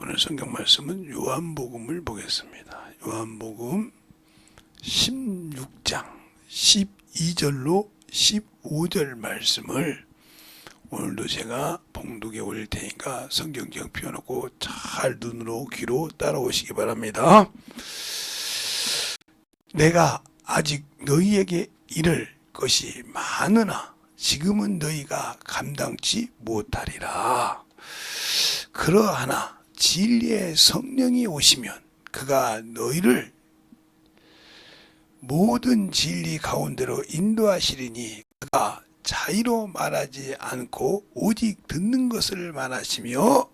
이번에 성경 말씀은 요한복음을 보겠습니다. 요한복음 16장 12절로 15절 말씀을 오늘도 제가 봉독해 올 테니까 성경책 펴놓고 잘 눈으로 귀로 따라오시기 바랍니다. 내가 아직 너희에게 이를 것이 많으나 지금은 너희가 감당치 못하리라. 그러하나 진리의 성령이 오시면 그가 너희를 모든 진리 가운데로 인도하시리니 그가 자의로 말하지 않고 오직 듣는 것을 말하시며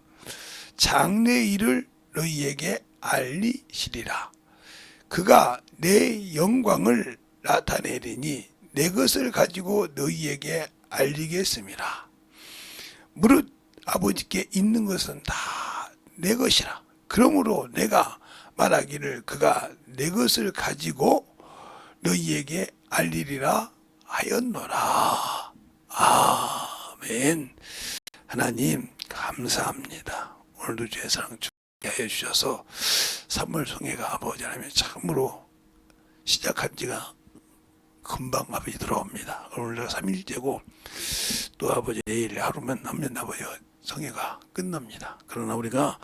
장래의 일을 너희에게 알리시리라. 그가 내 영광을 나타내리니 내 것을 가지고 너희에게 알리겠습니다. 무릇 아버지께 있는 것은 다 내 것이라. 그러므로 내가 말하기를 그가 내 것을 가지고 너희에게 알리리라 하였노라. 아멘. 하나님 감사합니다. 오늘도 주의 사랑 주게 해주셔서 3월 성회가 아버지 하나님 참으로 시작한 지가 금방 아버지 들어옵니다. 오늘가 3일째고 또 아버지 내일 하루면 하면 아버지 성회가 끝납니다. 그러나 우리가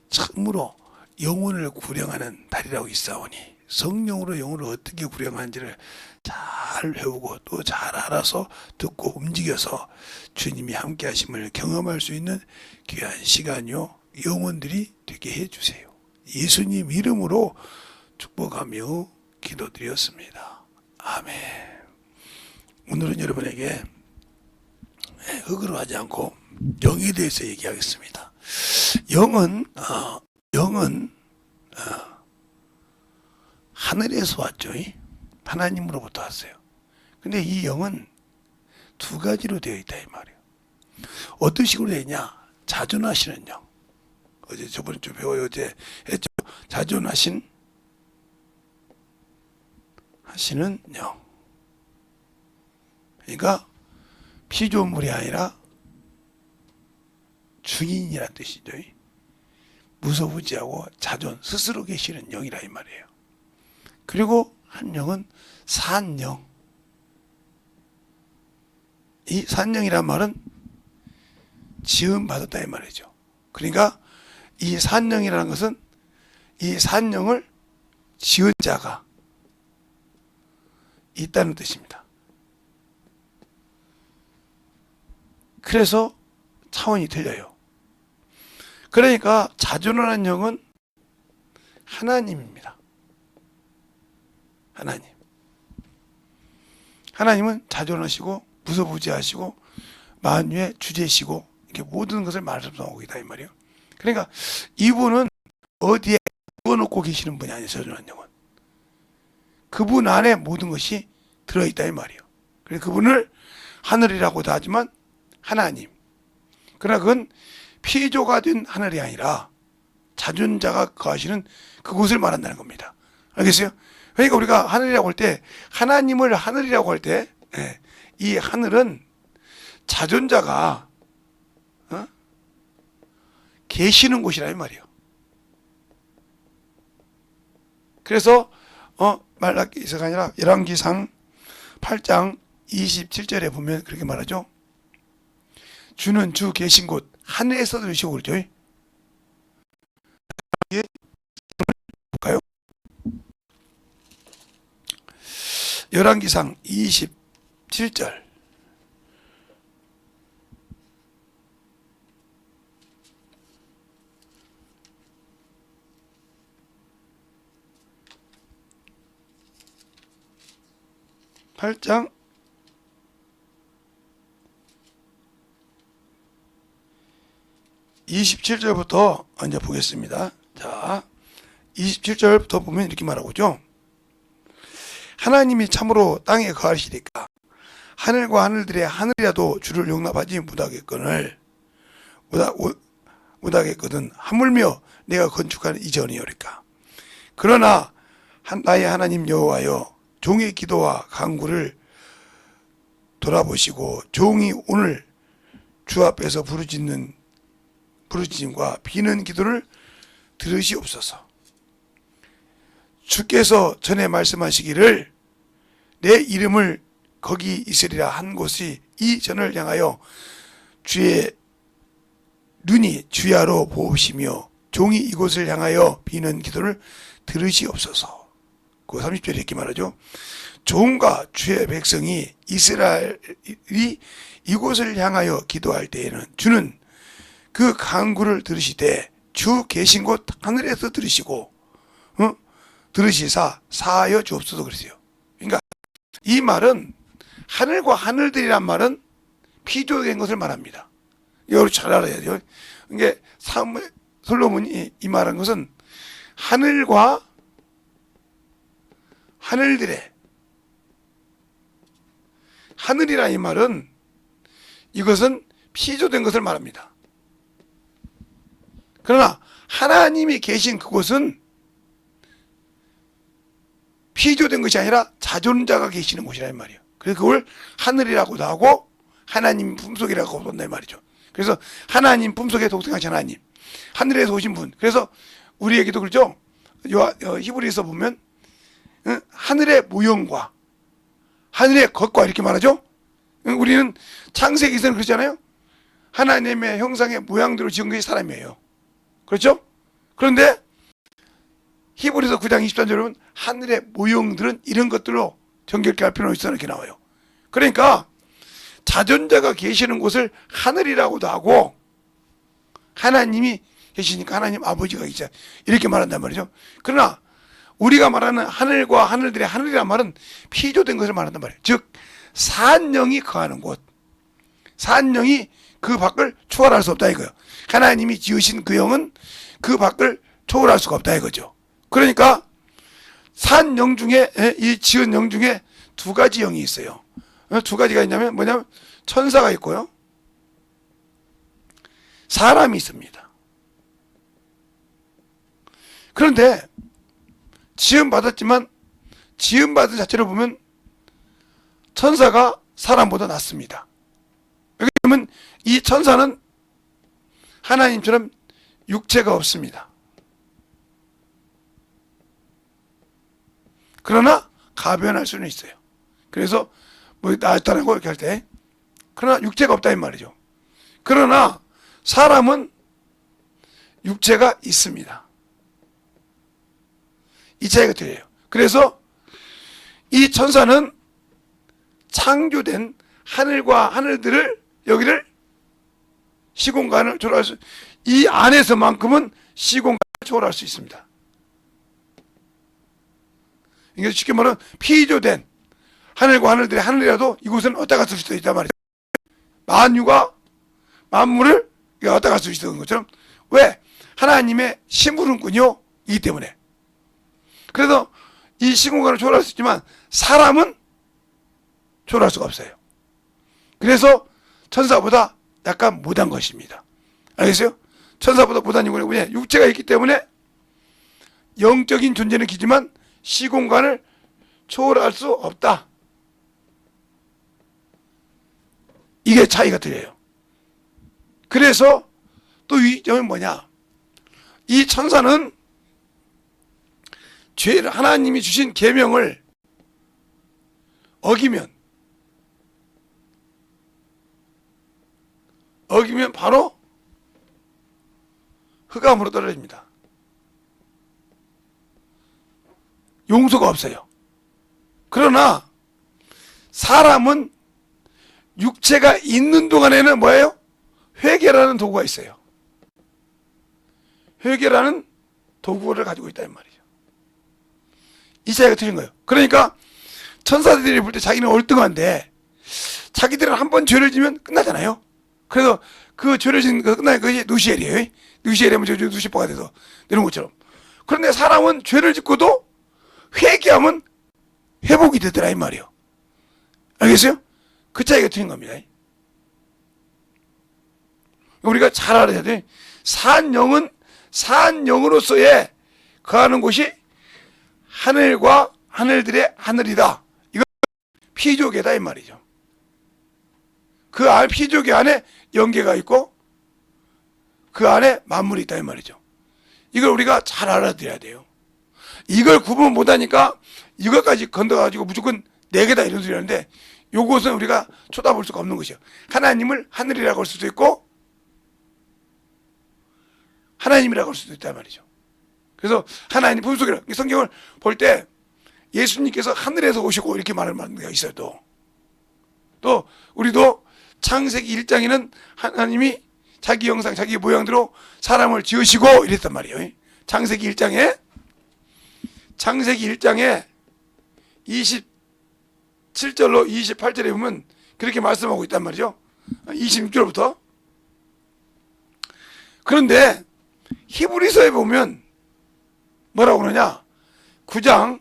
참으로 영혼을 구령하는 달이라고 있사오니 성령으로 영혼을 어떻게 구령하는지를 잘 배우고 또 잘 알아서 듣고 움직여서 주님이 함께 하심을 경험할 수 있는 귀한 시간이요 영혼들이 되게 해주세요. 예수님 이름으로 축복하며 기도드렸습니다. 아멘. 오늘은 여러분에게 흑으로 하지 않고 영에 대해서 얘기하겠습니다. 영은 하늘에서 왔죠. 하나님으로부터 왔어요. 근데 이 영은 두 가지로 되어 있다 이 말이에요. 어떤 식으로 되어 있냐? 자존하시는 영. 어제 저번에 좀 배워요. 어제 했죠. 자존하시는 영. 그러니까 피조물이 아니라 중인이라는 뜻이죠. 무소부지하고 자존, 스스로 계시는 영이라 이 말이에요. 그리고 한 영은 산영. 이 산영이란 말은 지음 받았다 이 말이죠. 그러니까 이 산영이라는 것은 이 산영을 지은 자가 있다는 뜻입니다. 그래서 차원이 틀려요. 그러니까 자존하는 영은 하나님입니다. 하나님은 자존하시고 무소부지하시고 만유의 주제시고 이렇게 모든 것을 말씀하고 있다 이 말이에요. 그러니까 이분은 어디에 집어넣고 계시는 분이 아니에요. 자존하는 영은 그분 안에 모든 것이 들어있다 이 말이에요. 그래서 그분을 하늘이라고도 하지만 하나님. 그러나 그건 피조가 된 하늘이 아니라 자존자가 거하시는 그곳을 말한다는 겁니다. 알겠어요? 그러니까 우리가 하늘이라고 할 때 하나님을 하늘이라고 할 때 이 하늘은 자존자가 계시는 곳이라 이 말이에요. 그래서 말라기서가 아니라 열왕기상 8장 27절에 보면 그렇게 말하죠. 주는 주 계신 곳 하늘에서 들으시고 그러죠. 볼까요? 열왕기상 27절 팔장 27절부터 먼저 보겠습니다. 자, 27절부터 보면 이렇게 말하고 있죠. 하나님이 참으로 땅에 거하시니까 하늘과 하늘들의 하늘이라도 주를 용납하지 못하겠거늘 못하겠거든 하물며 내가 건축하는 이전이오리까. 그러나 나의 하나님 여호와여 종의 기도와 간구를 돌아보시고 종이 오늘 주 앞에서 부르짖음과 비는 기도를 들으시옵소서. 주께서 전에 말씀하시기를 내 이름을 거기 있으리라 한 곳이 이 전을 향하여 주의 눈이 주야로 보시며 종이 이곳을 향하여 비는 기도를 들으시옵소서. 그 30절에 이렇게 말하죠. 종과 주의 백성이 이스라엘이 이곳을 향하여 기도할 때에는 주는 그 간구를 들으시되 주 계신 곳 하늘에서 들으시고 들으시사 사하여 주옵소서 그러세요. 그러니까 이 말은 하늘과 하늘들이란 말은 피조된 것을 말합니다. 이걸 잘 알아야 돼요. 이게 솔로몬이 이 말한 것은 하늘과 하늘들의 하늘이라 이 말은 이것은 피조된 것을 말합니다. 그러나 하나님이 계신 그곳은 피조된 것이 아니라 자존자가 계시는 곳이라 이 말이에요. 그래서 그걸 하늘이라고도 하고 하나님 품속이라고 본다 이 말이죠. 그래서 하나님 품속에 독생하신 하나님, 하늘에서 오신 분. 그래서 우리에게도 그렇죠. 히브리서 보면 하늘의 모형과 하늘의 것과 이렇게 말하죠. 우리는 창세기에서는 그렇잖아요. 하나님의 형상의 모양대로 지은 것이 사람이에요. 그렇죠? 그런데 히브리서 9장 23절에 보면 하늘의 모형들은 이런 것들로 정결케 할 필요는 있어 이렇게 나와요. 그러니까 자존자가 계시는 곳을 하늘이라고도 하고 하나님이 계시니까 하나님 아버지가 계시다 이렇게 말한단 말이죠. 그러나 우리가 말하는 하늘과 하늘들의 하늘이란 말은 피조된 것을 말한단 말이에요. 즉 산영이 거하는 곳, 산영이 그 밖을 초월할 수 없다 이거예요. 하나님이 지으신 그 영은 그 밖을 초월할 수가 없다 이거죠. 그러니까 산영 중에 이 지은 영 중에 두 가지 영이 있어요. 두 가지가 있냐면 뭐냐면 천사가 있고요, 사람이 있습니다. 그런데 지음받았지만 지음받은 자체로 보면 천사가 사람보다 낫습니다. 왜냐하면 이 천사는 하나님처럼 육체가 없습니다. 그러나 가변할 수는 있어요. 그래서 뭐 나았다라고 이렇게 할 때 그러나 육체가 없다 이 말이죠. 그러나 사람은 육체가 있습니다. 이 차이가 틀려요. 그래서 이 천사는 창조된 하늘과 하늘들을 여기를 시공간을 초월할 수, 이 안에서만큼은 시공간을 초월할 수 있습니다. 이게 쉽게 말하면 피조된 하늘과 하늘들의 하늘이라도 이곳은 어디다 갔을 수도 있단 말이죠. 만유가 만물을 어디다 갔을 수 있는 것처럼. 왜? 하나님의 심부름꾼이요 이기 때문에. 그래서 이 시공간을 초월할 수 있지만 사람은 초월할 수가 없어요. 그래서 천사보다 약간 못한 것입니다. 알겠어요? 천사보다 못한 이유는 뭐냐? 육체가 있기 때문에 영적인 존재는 기지만 시공간을 초월할 수 없다. 이게 차이가 틀려요. 그래서 또 이 점은 뭐냐? 이 천사는 죄를 하나님이 주신 계명을 어기면 바로 흑암으로 떨어집니다. 용서가 없어요. 그러나 사람은 육체가 있는 동안에는 뭐예요? 회개라는 도구가 있어요. 회개라는 도구를 가지고 있다 이 말이죠. 이 차이가 틀린 거예요. 그러니까 천사들이 볼 때 자기는 얼등한데 자기들은 한 번 죄를 지면 끝나잖아요. 그래서 그 죄를 지은 거 끝나는 것이 누시엘이에요. 누시엘이면 저 누시퍼가 돼서 이런 것처럼. 그런데 사람은 죄를 짓고도 회개하면 회복이 되더라 이 말이에요. 알겠어요? 그 차이가 틀린 겁니다. 우리가 잘 알아야 돼. 산영은 산영으로서의 거하는 곳이 하늘과 하늘들의 하늘이다. 이건 피조계다 이 말이죠. 그 안 피조계 안에 영계가 있고 그 안에 만물이 있다 이 말이죠. 이걸 우리가 잘 알아들어야 돼요. 이걸 구분 못하니까 이것까지 건너가지고 무조건 네 개다 이런 소리 하는데, 요것은 우리가 쳐다볼 수가 없는 것이요. 하나님을 하늘이라고 할 수도 있고 하나님이라고 할 수도 있단 말이죠. 그래서 하나님 품속이라, 성경을 볼 때 예수님께서 하늘에서 오시고 이렇게 말하는 게 있어요. 또 우리도 창세기 1장에는 하나님이 자기 형상 자기 모양대로 사람을 지으시고 이랬단 말이에요. 창세기 1장에 27절로 28절에 보면 그렇게 말씀하고 있단 말이죠. 26절부터. 그런데 히브리서에 보면 뭐라고 그러냐, 9장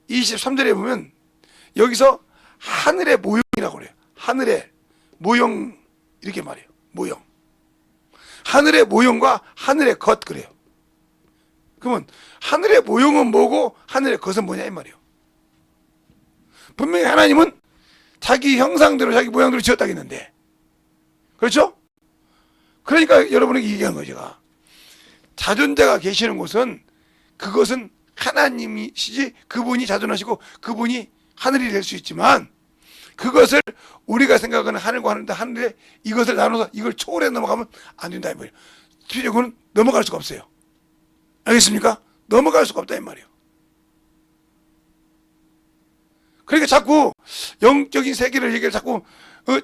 23절에 보면 여기서 하늘의 모형이라고 그래요. 하늘의 모형 이렇게 말해요. 모형. 하늘의 모형과 하늘의 것 그래요. 그러면 하늘의 모형은 뭐고 하늘의 것은 뭐냐 이 말이에요. 분명히 하나님은 자기 형상대로 자기 모양대로 지었다겠는데, 그렇죠? 그러니까 여러분에게 얘기한 거죠. 제가 자존자가 계시는 곳은 그것은 하나님이시지, 그분이 자존하시고 그분이 하늘이 될 수 있지만, 그것을 우리가 생각하는 하늘과 하늘에 이것을 나눠서 이걸 초월해 넘어가면 안 된다 이 말이에요. 그건 넘어갈 수가 없어요. 알겠습니까? 넘어갈 수가 없다 이 말이에요. 그러니까 자꾸 영적인 세계를 얘기를 자꾸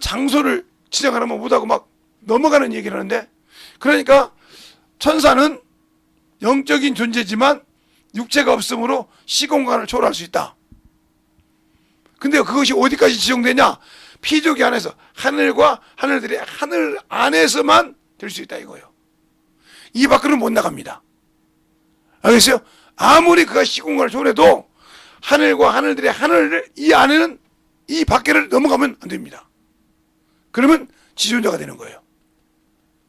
장소를 지정하면 못하고 막 넘어가는 얘기를 하는데, 그러니까 천사는 영적인 존재지만 육체가 없으므로 시공간을 초월할 수 있다. 근데 그것이 어디까지 지정되냐? 피조기 안에서, 하늘과 하늘들이 하늘 안에서만 될 수 있다 이거예요. 이 밖으로는 못 나갑니다. 알겠어요? 아무리 그가 시공간을 초월해도 하늘과 하늘들의 하늘을 이 안에는, 이 밖에를 넘어가면 안 됩니다. 그러면 지존자가 되는 거예요.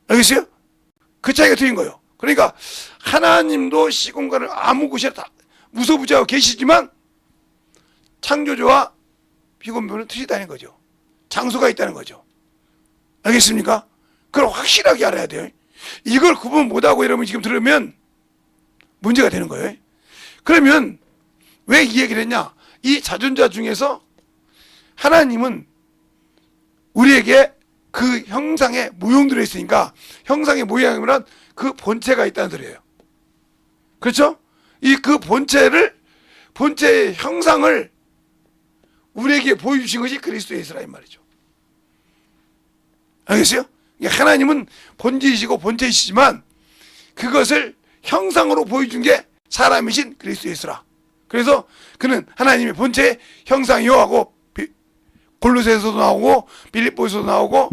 알겠어요? 그 차이가 틀린 거예요. 그러니까 하나님도 시공간을 아무 곳에 다 무소부지하고 계시지만 창조주와 비공변은 틀리다는 거죠. 장소가 있다는 거죠. 알겠습니까? 그걸 확실하게 알아야 돼요. 이걸 구분 못하고 여러분 지금 들으면 문제가 되는 거예요. 그러면 왜 이 얘기를 했냐? 이 자존자 중에서 하나님은 우리에게 그 형상의 모형들이 있으니까, 형상의 모양이란 그 본체가 있다는 소리예요. 그렇죠? 그 본체의 형상을 우리에게 보여주신 것이 그리스도 예수라 이 말이죠. 알겠어요? 하나님은 본질이시고 본체이시지만 그것을 형상으로 보여준 게 사람이신 그리스도 예수라. 그래서 그는 하나님의 본체의 형상이요 하고 골로새에서도 나오고 빌립보에서도 나오고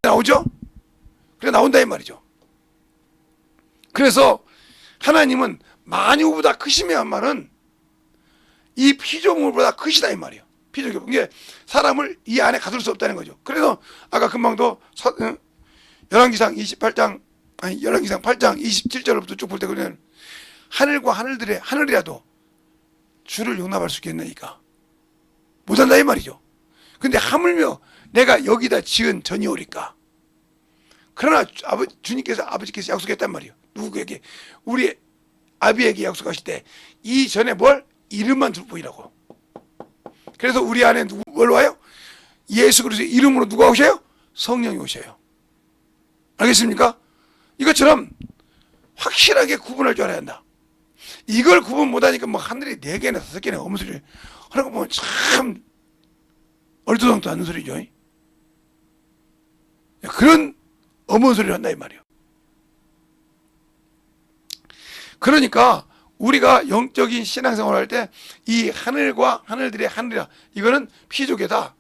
나오죠? 그래 나온다 이 말이죠. 그래서 하나님은 만유보다 크시면 말은 이 피조물보다 크시다 이 말이에요. 피조물. 이게 사람을 이 안에 가둘 수 없다는 거죠. 그래서 아까 금방도 열왕기상 28장 아니 열왕기상 8장 27절부터 쭉 볼 때 그러면 하늘과 하늘들의 하늘이라도 주를 용납할 수 있겠나이까 못한다 이 말이죠. 근데 하물며 내가 여기다 지은 전이오리까. 그러나 주님께서 아버지께서 약속했단 말이에요. 누구에게? 우리 아비에게 약속하실 때 이 전에 뭘? 이름만 보이라고. 그래서 우리 안에 뭘 와요? 예수 그리스도의 이름으로 누가 오셔요? 성령이 오셔요. 알겠습니까? 이것처럼 확실하게 구분할 줄 알아야 한다. 이걸 구분 못하니까 뭐 하늘이 4개나 5개나 어머 소리 하는 거 보면 참 얼토당토 않는 소리죠. 그런 어머 소리를 한다 이 말이에요. 그러니까 우리가 영적인 신앙생활을 할 때 이 하늘과 하늘들의 하늘이라, 이거는 피조계다.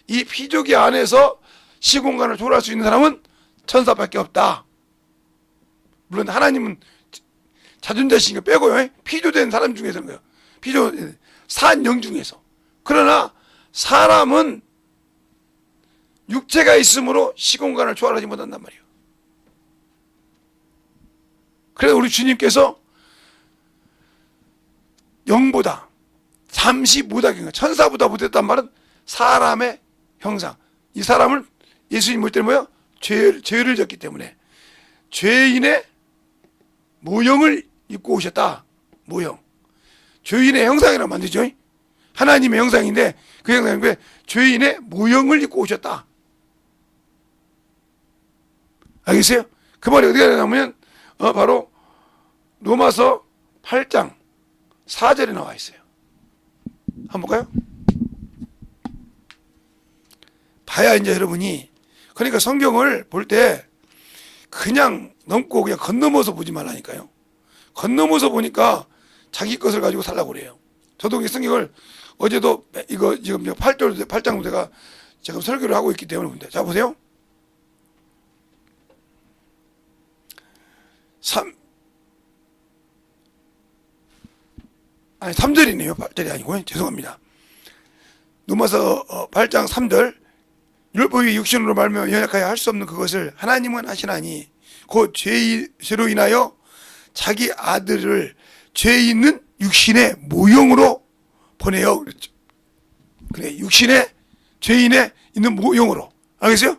이 피조계 안에서 시공간을 초월할 수 있는 사람은 천사밖에 없다. 물론 하나님은 자존자신거 빼고요. 피조된 사람 중에서는 거예요. 피조 산영 중에서. 그러나 사람은 육체가 있으므로 시공간을 초월하지 못한단 말이에요. 그래서 우리 주님께서 영보다 잠시 못하게, 천사보다 못했단 말은 사람의 형상. 이 사람을 예수님 볼 때는 뭐예요? 죄를 졌기 때문에 죄인의 모형을 입고 오셨다. 모형. 죄인의 형상이라고 만들죠. 하나님의 형상인데 그 형상인데 죄인의 모형을 입고 오셨다. 알겠어요? 그 말이 어디가 나오냐면 바로 로마서 8장 4절에 나와 있어요. 한번 볼까요? 봐야 이제 여러분이, 그러니까 성경을 볼 때 그냥 넘고 그냥 건너머서 보지 말라니까요. 건너머서 보니까 자기 것을 가지고 살라고 그래요. 저도 이 성경을 어제도 이거 지금 8장부터 제가 지금 설교를 하고 있기 때문에 본데, 자 보세요. 3절이네요. 8절이 아니고 죄송합니다. 로마서 8장 3절. 율법이 육신으로 말며 연약하여 할 수 없는 그것을 하나님은 하시나니 곧 죄로 인하여 자기 아들을 죄 있는 육신의 모형으로 보내요. 그랬죠. 그래, 육신의 죄인의 있는 모형으로. 알겠어요?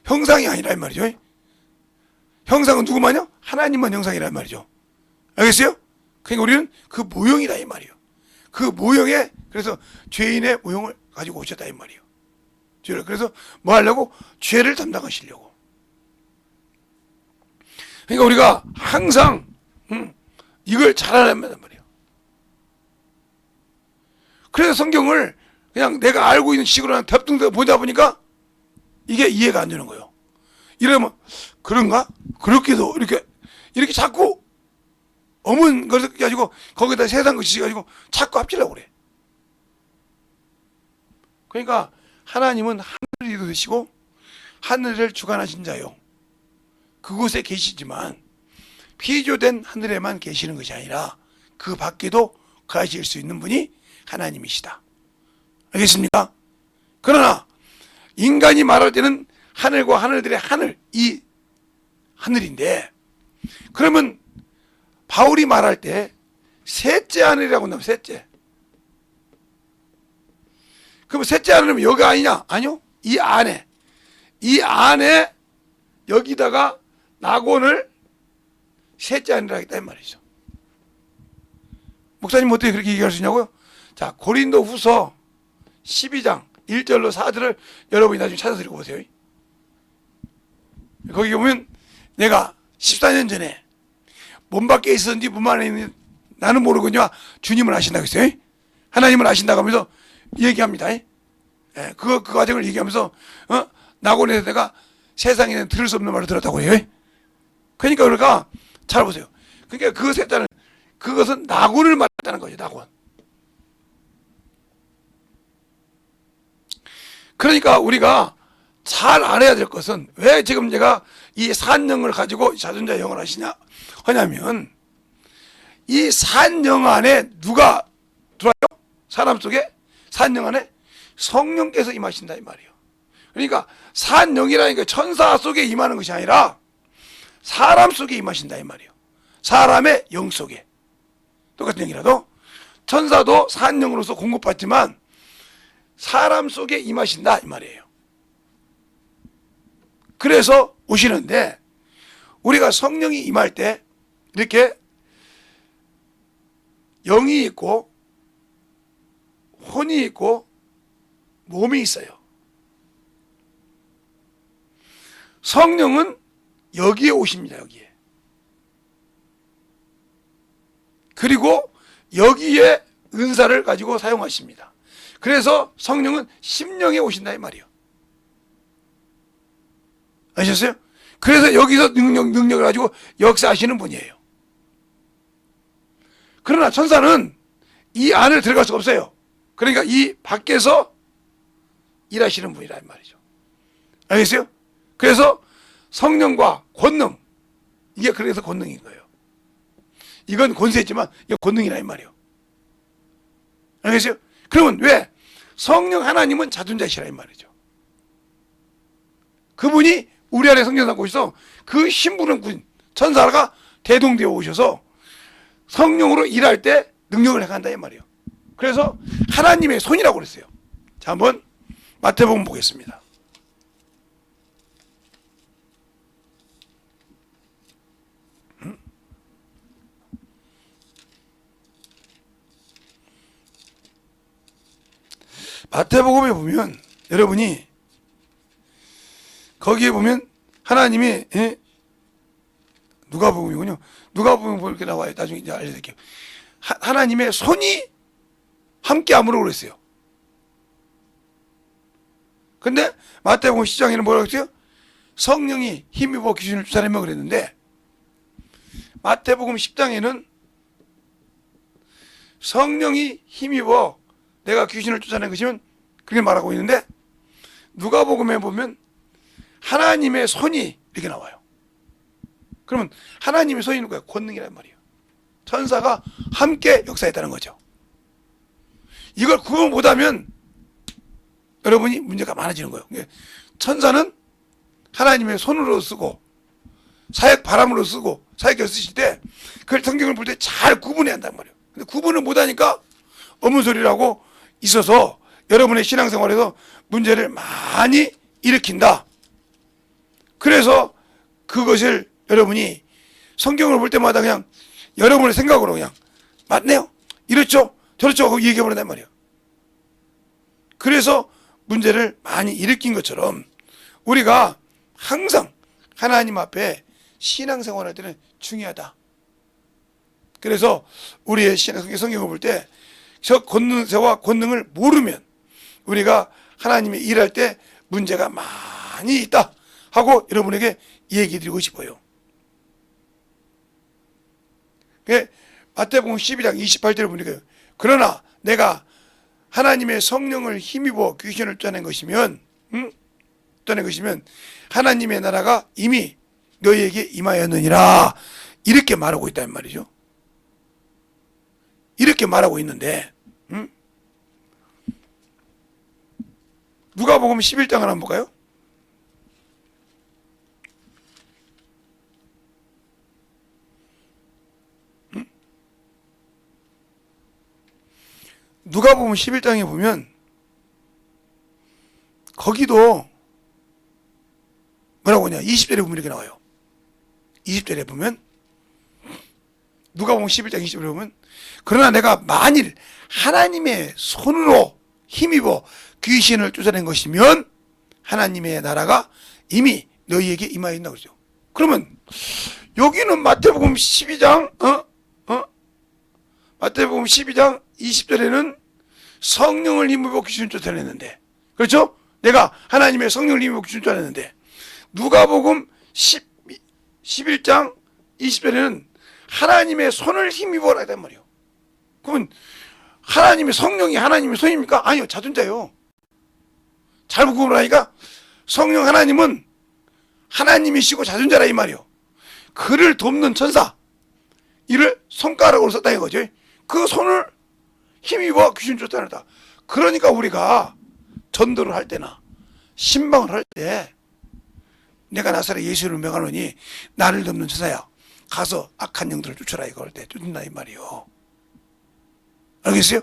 형상이 아니라 이 말이죠. 형상은 누구만요? 하나님만 형상이란 말이죠. 알겠어요? 그러니까 우리는 그 모형이다 이 말이에요. 그 모형에, 그래서 죄인의 모형을 가지고 오셨다 이 말이에요. 그래서 뭐 하려고? 죄를 담당하시려고. 그러니까 우리가 항상 이걸 잘하려면 말이에요. 그래서 성경을 그냥 내가 알고 있는 식으로 대충 보다 보니까 이게 이해가 안 되는 거예요. 이러면 그런가? 그렇게도 이렇게 자꾸 어문 것을 가지고 거기다 세상 것이 가지고 자꾸 합치려고 그래. 그러니까 하나님은 하늘을 이루시고 하늘을 주관하신 자요. 그곳에 계시지만 피조된 하늘에만 계시는 것이 아니라 그 밖에도 거하실 수 있는 분이 하나님이시다. 알겠습니까? 그러나 인간이 말할 때는 하늘과 하늘들의 하늘, 이 하늘인데, 그러면 바울이 말할 때 셋째 하늘이라고 나와요. 셋째. 그럼 셋째 하늘이면 여기 아니냐? 아니요. 이 안에 여기다가 낙원을 셋째 하늘이라 하겠다 이 말이죠. 목사님 어떻게 그렇게 얘기할 수 있냐고요? 자, 고린도 후서 12장 1절로 4절을 여러분이 나중에 찾아서 읽어보세요. 거기 보면 내가 14년 전에 몸 밖에 있었는지 몸 안에 있는지 나는 모르거니와 주님을 아신다고 했어요. 하나님을 아신다고 하면서 얘기합니다. 그 과정을 얘기하면서 낙원에서 내가 세상에는 들을 수 없는 말을 들었다고 해요. 그러니까 우리가 잘 보세요. 그러니까 그것에 따른 그것은 낙원을 말한다는 거죠. 낙원. 그러니까 우리가 잘 알아야 될 것은, 왜 지금 제가 이 산영을 가지고 자존자 영을 하냐면 이 산영 안에 누가 들어와요? 사람 속에 산영 안에 성령께서 임하신다 이 말이에요. 그러니까 산영이라니까 천사 속에 임하는 것이 아니라 사람 속에 임하신다 이 말이에요. 사람의 영 속에. 똑같은 영이라도 천사도 산영으로서 공급받지만 사람 속에 임하신다 이 말이에요. 그래서 오시는데, 우리가 성령이 임할 때 이렇게 영이 있고 혼이 있고 몸이 있어요. 성령은 여기에 오십니다. 여기에. 그리고 여기에 은사를 가지고 사용하십니다. 그래서 성령은 심령에 오신다 이 말이에요. 아셨어요? 그래서 여기서 능력을 가지고 역사하시는 분이에요. 그러나 천사는 이 안을 들어갈 수가 없어요. 그러니까 이 밖에서 일하시는 분이라 이 말이죠. 알겠어요? 그래서 성령과 권능, 이게 그래서 권능인 거예요. 이건 권세지만 이게 권능이라 이 말이에요. 알겠어요? 그러면 왜? 성령 하나님은 자존자시라 이 말이죠. 그분이 우리 안에 성령 담고 있어. 그 신부는 군 천사가 대동되어 오셔서 성령으로 일할 때 능력을 행한다 이 말이에요. 그래서 하나님의 손이라고 그랬어요. 자, 한번 마태복음 보겠습니다. 마태복음에 보면 여러분이 거기에 보면 하나님이 누가복음이군요. 누가복음 이렇게 나와요. 나중에 이제 알려드릴게요. 하나님의 손이 함께 함으로 그랬어요. 근데 마태복음 10장에는 뭐라고 했어요? 성령이 힘입어 귀신을 쫓아내며 그랬는데 마태복음 10장에는 성령이 힘입어 내가 귀신을 쫓아낸 것이면 그렇게 말하고 있는데 누가복음에 보면 하나님의 손이 이렇게 나와요. 그러면 하나님의 손이 누구야? 권능이란 말이에요. 천사가 함께 역사했다는 거죠. 이걸 구분 못하면 여러분이 문제가 많아지는 거예요. 천사는 하나님의 손으로 쓰고 사역 바람으로 쓰고 사역을 쓰실 때 그걸 성경을 볼 때 잘 구분해야 한단 말이에요. 근데 구분을 못하니까 어문소리라고 있어서 여러분의 신앙생활에서 문제를 많이 일으킨다. 그래서 그것을 여러분이 성경을 볼 때마다 그냥 여러분의 생각으로 그냥 맞네요, 이렇죠, 저렇죠 하고 얘기해버린단 말이에요. 그래서 문제를 많이 일으킨 것처럼 우리가 항상 하나님 앞에 신앙생활할 때는 중요하다. 그래서 우리의 성경을 볼 때 저 권능세와 권능을 모르면 우리가 하나님의 일할 때 문제가 많이 있다 하고 여러분에게 얘기 드리고 싶어요. 마태복음 12장 28절을 보니까 그러나 내가 하나님의 성령을 힘입어 귀신을 쫓아낸 것이면 하나님의 나라가 이미 너희에게 임하였느니라 이렇게 말하고 있다는 말이죠. 이렇게 말하고 있는데 누가복음 11장을 한번 볼까요? 누가복음 11장에 보면 거기도 뭐라고 하냐, 20절에 보면 이렇게 나와요. 20절에 보면 누가복음 11장 20절에 보면 그러나 내가 만일 하나님의 손으로 힘입어 귀신을 쫓아낸 것이면 하나님의 나라가 이미 너희에게 임하였나 그러죠. 그러면 여기는 마태복음 12장 마태복음 12장 20절에는 성령을 힘입어 귀신을 쫓아냈는데, 그렇죠? 내가 하나님의 성령을 힘입어 귀신을 쫓아냈는데 누가복음 11장 20절에는 하나님의 손을 힘입어라 했단 말이에요. 그러면 하나님의 성령이 하나님의 손입니까? 아니요, 자존자요. 잘 구분하니까 성령 하나님은 하나님이시고 자존자라 이 말이에요. 그를 돕는 천사, 이를 손가락으로 썼다 이거죠. 그 손을 힘입어 귀신 쫓아낸다. 그러니까 우리가 전도를 할 때나 신방을 할 때 내가 나사렛 예수를 명하노니 나를 돕는 천사야, 가서 악한 영들을 쫓아라 이거 할 때 쫓는다 이 말이에요. 알겠어요?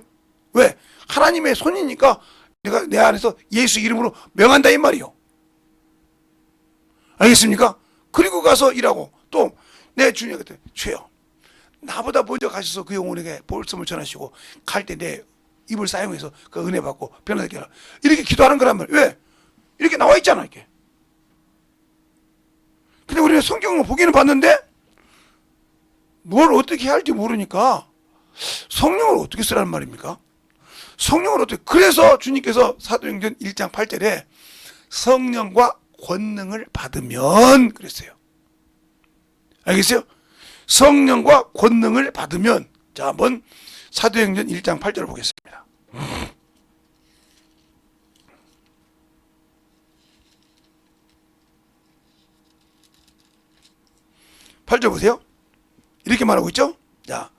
왜? 하나님의 손이니까 내가 내 안에서 예수 이름으로 명한다 이 말이에요. 알겠습니까? 그리고 가서 일하고 또 내 주님한테 주여 나보다 먼저 가셔서 그 영혼에게 볼씀을 전하시고 갈 때 내 입을 사용해서 그 은혜 받고 변화되게 하라 이렇게 기도하는 거란 말이에요. 왜? 이렇게 나와 있잖아 이렇게. 근데 우리는 성경을 보기는 봤는데 뭘 어떻게 해야 할지 모르니까 성령을 어떻게 쓰라는 말입니까? 성령을 어떻게, 그래서 주님께서 사도행전 1장 8절에 성령과 권능을 받으면 그랬어요. 알겠어요? 성령과 권능을 받으면. 자, 한번 사도행전 1장 8절을 보겠습니다. 8절 보세요. 이렇게 말하고 있죠? 자,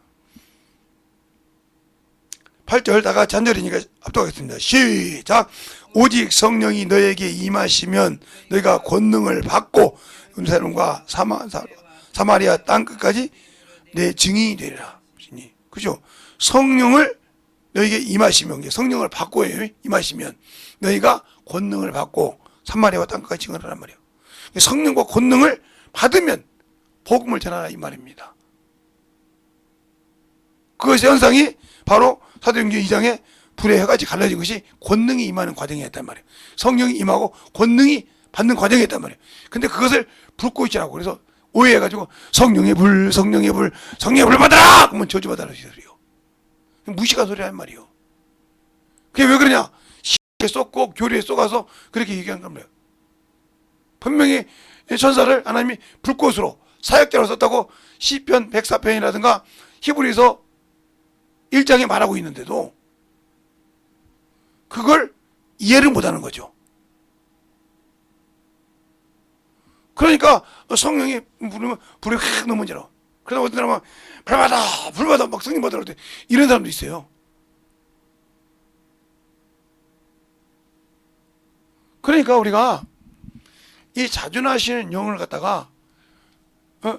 8절 다 같이 한 절이니까 합독하겠습니다. 시작. 오직 성령이 너에게 임하시면 너희가 권능을 받고 예루살렘과 사마리아 땅끝까지 내 증인이 되리라. 그죠? 성령을 너에게 임하시면, 성령을 받고 임하시면 너희가 권능을 받고 사마리아와 땅끝까지 증언하란 말이에요. 성령과 권능을 받으면 복음을 전하라 이 말입니다. 그것의 현상이 바로 사도행전 2장에 불의 혀같이 갈라진 것이 권능이 임하는 과정이었단 말이에요. 성령이 임하고 권능이 받는 과정이었단 말이에요. 근데 그것을 불꽃이라고 그래서 오해해가지고 성령의 불, 성령의 불, 성령의 불 받아라! 그러면 저주받아라 소리요. 무식한 소리 한 말이에요. 그게 왜 그러냐? 시에 쏟고 교리에 쏟아서 그렇게 얘기한 겁니다. 분명히 천사를 하나님이 불꽃으로 사역자로 썼다고 시편 104편이라든가 히브리서 1장에 말하고 있는데도 그걸 이해를 못하는 거죠. 그러니까 성령이 부르면 불이 확 넘어지라. 그러다 어떤 사람은 불받아 불받아 막 성령 받으라 그럴 때 이런 사람도 있어요. 그러니까 우리가 이 자존하시는 영을 갖다가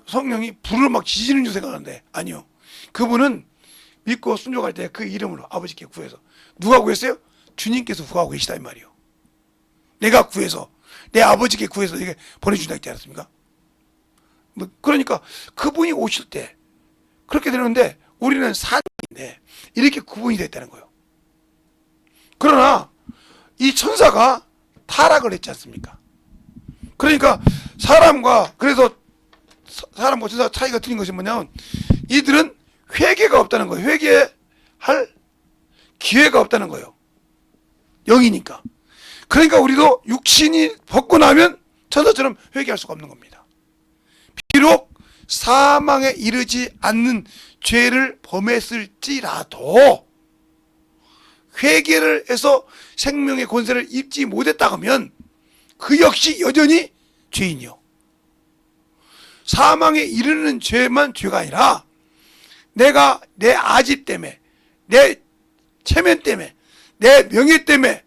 성령이 불을 막 지지는 줄 생각하는데 아니요. 그분은 믿고 순종할 때 그 이름으로 아버지께 구해서 누가 구했어요? 주님께서 구하고 계시다 이 말이요. 내가 구해서 내 아버지께 구해서 이게 보내준다 했지 않습니까? 그러니까 그분이 오실 때 그렇게 되는데 우리는 산인데 이렇게 구분이 됐다는 거예요. 그러나 이 천사가 타락을 했지 않습니까? 그러니까 그래서 사람과 천사 차이가 틀린 것이 뭐냐면 이들은 회개가 없다는 거예요. 회개할 기회가 없다는 거예요. 영이니까. 그러니까 우리도 육신이 벗고 나면 천사처럼 회개할 수가 없는 겁니다. 비록 사망에 이르지 않는 죄를 범했을지라도 회개를 해서 생명의 권세를 입지 못했다 하면 그 역시 여전히 죄인이요. 사망에 이르는 죄만 죄가 아니라 내가 내 아집 때문에 내 체면 때문에 내 명예 때문에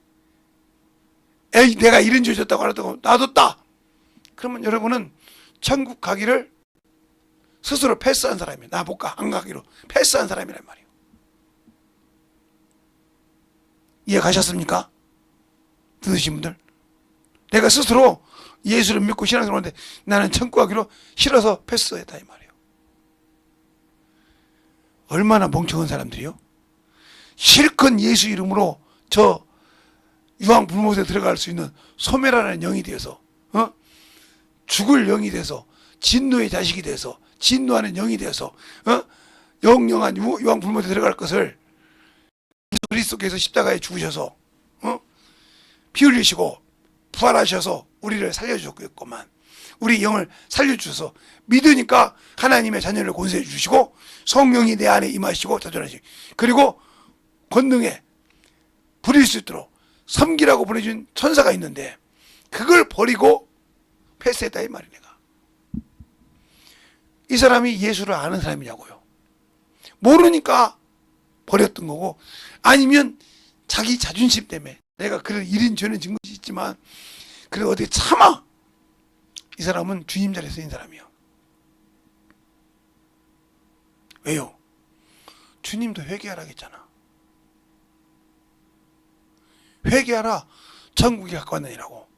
내가 이런 죄 졌다고 하더라도 놔뒀다. 그러면 여러분은 천국 가기를 스스로 패스한 사람이에요. 나 못 가, 안 가기로 패스한 사람이란 말이에요. 이해 가셨습니까? 들으신 분들? 내가 스스로 예수를 믿고 신앙생활 하는데 나는 천국 가기로 싫어서 패스했다 이 말이에요. 얼마나 멍청한 사람들이요? 실컷 예수 이름으로 저 유황 불못에 들어갈 수 있는 소멸하는 영이 되어서 죽을 영이 돼서 진노의 자식이 돼서 진노하는 영이 돼서 영영한 유황 불못에 들어갈 것을 그리스도께서 십자가에 죽으셔서 피 흘리시고 부활하셔서 우리를 살려주셨겠구만. 우리 영을 살려주셔서 믿으니까 하나님의 자녀를 권세해 주시고 성령이 내 안에 임하시고 자존하시고 그리고 권능에 부릴 수 있도록 섬기라고 보내준 천사가 있는데 그걸 버리고 패스했다 이 말이야. 내가 이 사람이 예수를 아는 사람이냐고요. 모르니까 버렸던 거고 아니면 자기 자존심 때문에 내가 그런 이런 죄는 진 것이 있지만 그래도 어떻게 참아. 이 사람은 주님 자리에 서인 사람이에요. 왜요? 주님도 회개하라 했잖아. 회개하라 천국이 가까웠느니라고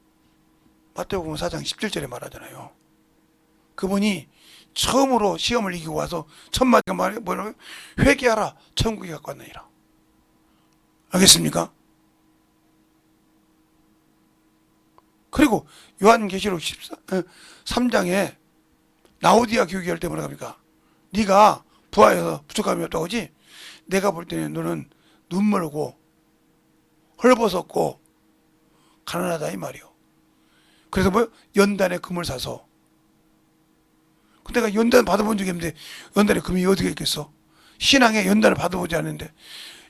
마태복음 4장 17절에 말하잖아요. 그분이 처음으로 시험을 이기고 와서 첫 마디가 뭐라고요? 회개하라 천국이 가까웠느니라. 알겠습니까? 그리고 요한계시록 13장에 라오디아 교회 할 때 뭐라 합니까? 네가 부하여서 부족함이 없다고 하지? 내가 볼 때는 너는 눈멀고 헐벗었고 가난하다 이 말이요. 그래서 뭐 연단에 금을 사서 내가 연단 받아본 적이 없는데 연단에 금이 어떻게 있겠어? 신앙에 연단을 받아보지 않는데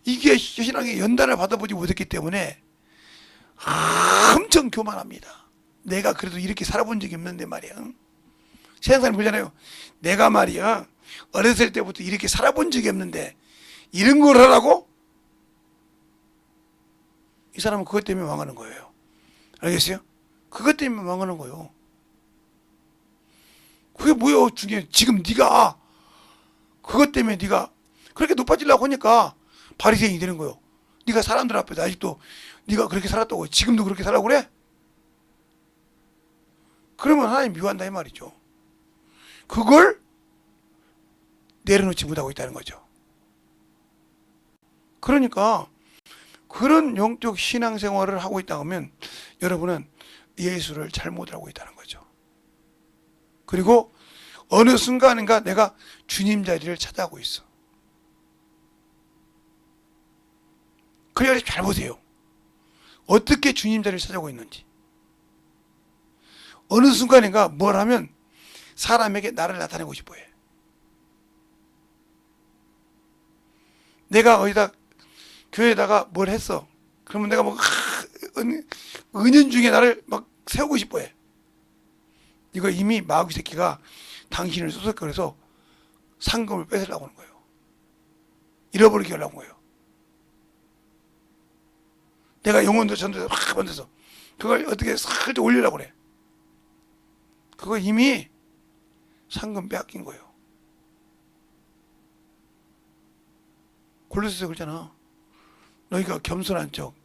이게 신앙에 연단을 받아보지 못했기 때문에 엄청 교만합니다. 내가 그래도 이렇게 살아본 적이 없는데 말이야. 세상 사람 보잖아요. 내가 말이야 어렸을 때부터 이렇게 살아본 적이 없는데 이런 걸 하라고? 이 사람은 그것 때문에 망하는 거예요. 알겠어요? 그것 때문에 망하는 거예요. 그게 뭐예요? 중에 지금 네가 그것 때문에 네가 그렇게 높아지려고 하니까 바리새인이 되는 거예요. 네가 사람들 앞에서 아직도 네가 그렇게 살았다고 지금도 그렇게 살라고 그래? 그러면 하나님 미워한다 이 말이죠. 그걸 내려놓지 못하고 있다는 거죠. 그러니까 그런 영적 신앙생활을 하고 있다 하면 여러분은 예수를 잘못 알고 있다는 거죠. 그리고 어느 순간인가 내가 주님 자리를 찾아가고 있어. 그래야 잘 보세요. 어떻게 주님 자리를 찾아가고 있는지. 어느 순간인가 뭘 하면 사람에게 나를 나타내고 싶어 해. 내가 어디다 교회에다가 뭘 했어. 그러면 내가 뭐 은연중에 나를 막 세우고 싶어 해. 이거 이미 마귀 새끼가 당신을 쏘석거려서 상금을 뺏으려고 하는 거예요. 잃어버리게 하려고 하는 거예요. 내가 영혼도 전도해서 막 만들어서 그걸 어떻게 살짝 올리려고 그래. 그거 이미 상금 빼앗긴 거예요. 골로새서 그러잖아. 너희가 겸손한 척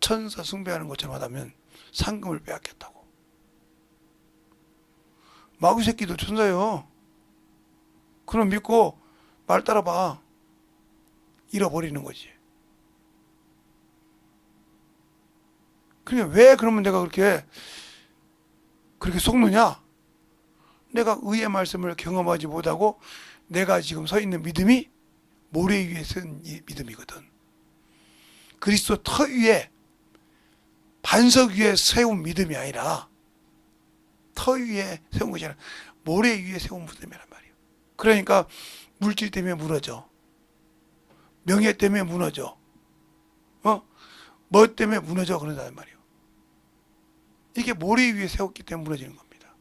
천사 숭배하는 것처럼 하다면 상금을 빼앗겼다고. 마귀 새끼도 천사예요. 그럼 믿고 말 따라봐. 잃어버리는 거지. 그러니까 왜 그러면 내가 그렇게 속느냐? 내가 의의 말씀을 경험하지 못하고 내가 지금 서 있는 믿음이 모래 위에 쓴 믿음이거든. 그리스도 터 위에 반석 위에 세운 믿음이 아니라 터 위에 세운 것이 아니라 모래 위에 세운 믿음이란 말이에요. 그러니까 물질 때문에 무너져. 명예 때문에 무너져. 뭐 때문에 무너져 그런다는 말이에요. 이게 모래 위에 세웠기 때문에 무너지는 겁니다.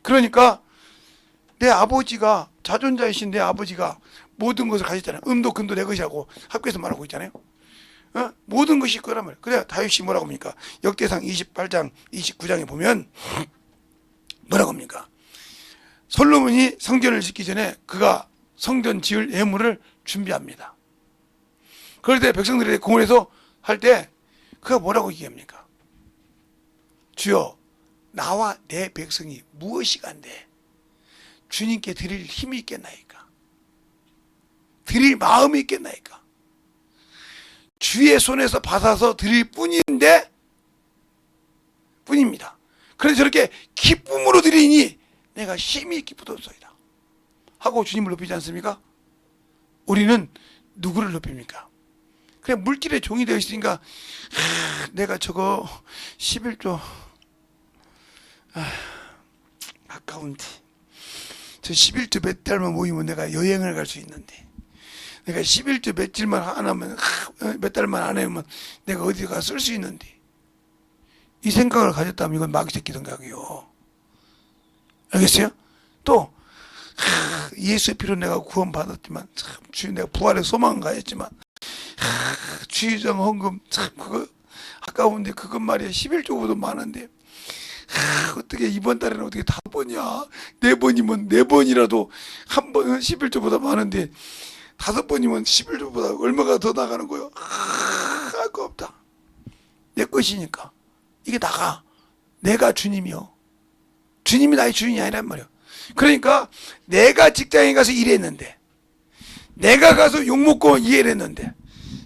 그러니까 내 아버지가 자존자이신 내 아버지가 모든 것을 가졌잖아요. 음도 금도 내 것이라고 학교에서 말하고 있잖아요. 모든 것이 그란 말이에요. 그래야 다윗이 뭐라고 합니까? 역대상 28장 29장에 보면 뭐라고 합니까? 솔로몬이 성전을 짓기 전에 그가 성전 지을 예물을 준비합니다. 그럴 때 백성들이 공원에서 할 때 그가 뭐라고 얘기합니까? 주여 나와 내 백성이 무엇이 간데 주님께 드릴 힘이 있겠나이까? 드릴 마음이 있겠나이까? 주의 손에서 받아서 드릴 뿐입니다. 그래서 저렇게 기쁨으로 드리니 내가 심히 기쁘도소이다 하고 주님을 높이지 않습니까? 우리는 누구를 높입니까? 그냥 물질의 종이 되어 있으니까 내가 저거 11조 아까운데 저 11조 몇 달만 모이면 내가 여행을 갈 수 있는데 내가 11조 며칠만 안 하면 몇 달만 안 하면 내가 어디 가 쓸 수 있는데 이 생각을 가졌다면 이건 마귀 새끼 생각이요. 알겠어요? 또 예수의 피로 내가 구원받았지만 참 주님 내가 부활의 소망은 가졌지만 주의정 헌금 참 그거 아까운데 그것 말이야 11조보다 많은데 어떻게 이번 달에는 어떻게 5번이야 4번이면 4번이라도 한 번은 11조보다 많은데 5번이면 11조보다 얼마가 더 나가는 거예요. 할 거 없다. 내 것이니까 이게 나가. 내가 주님이요. 주님이 나의 주인이 아니란 말이에요. 그러니까 내가 직장에 가서 일했는데 내가 가서 욕먹고 이해를 했는데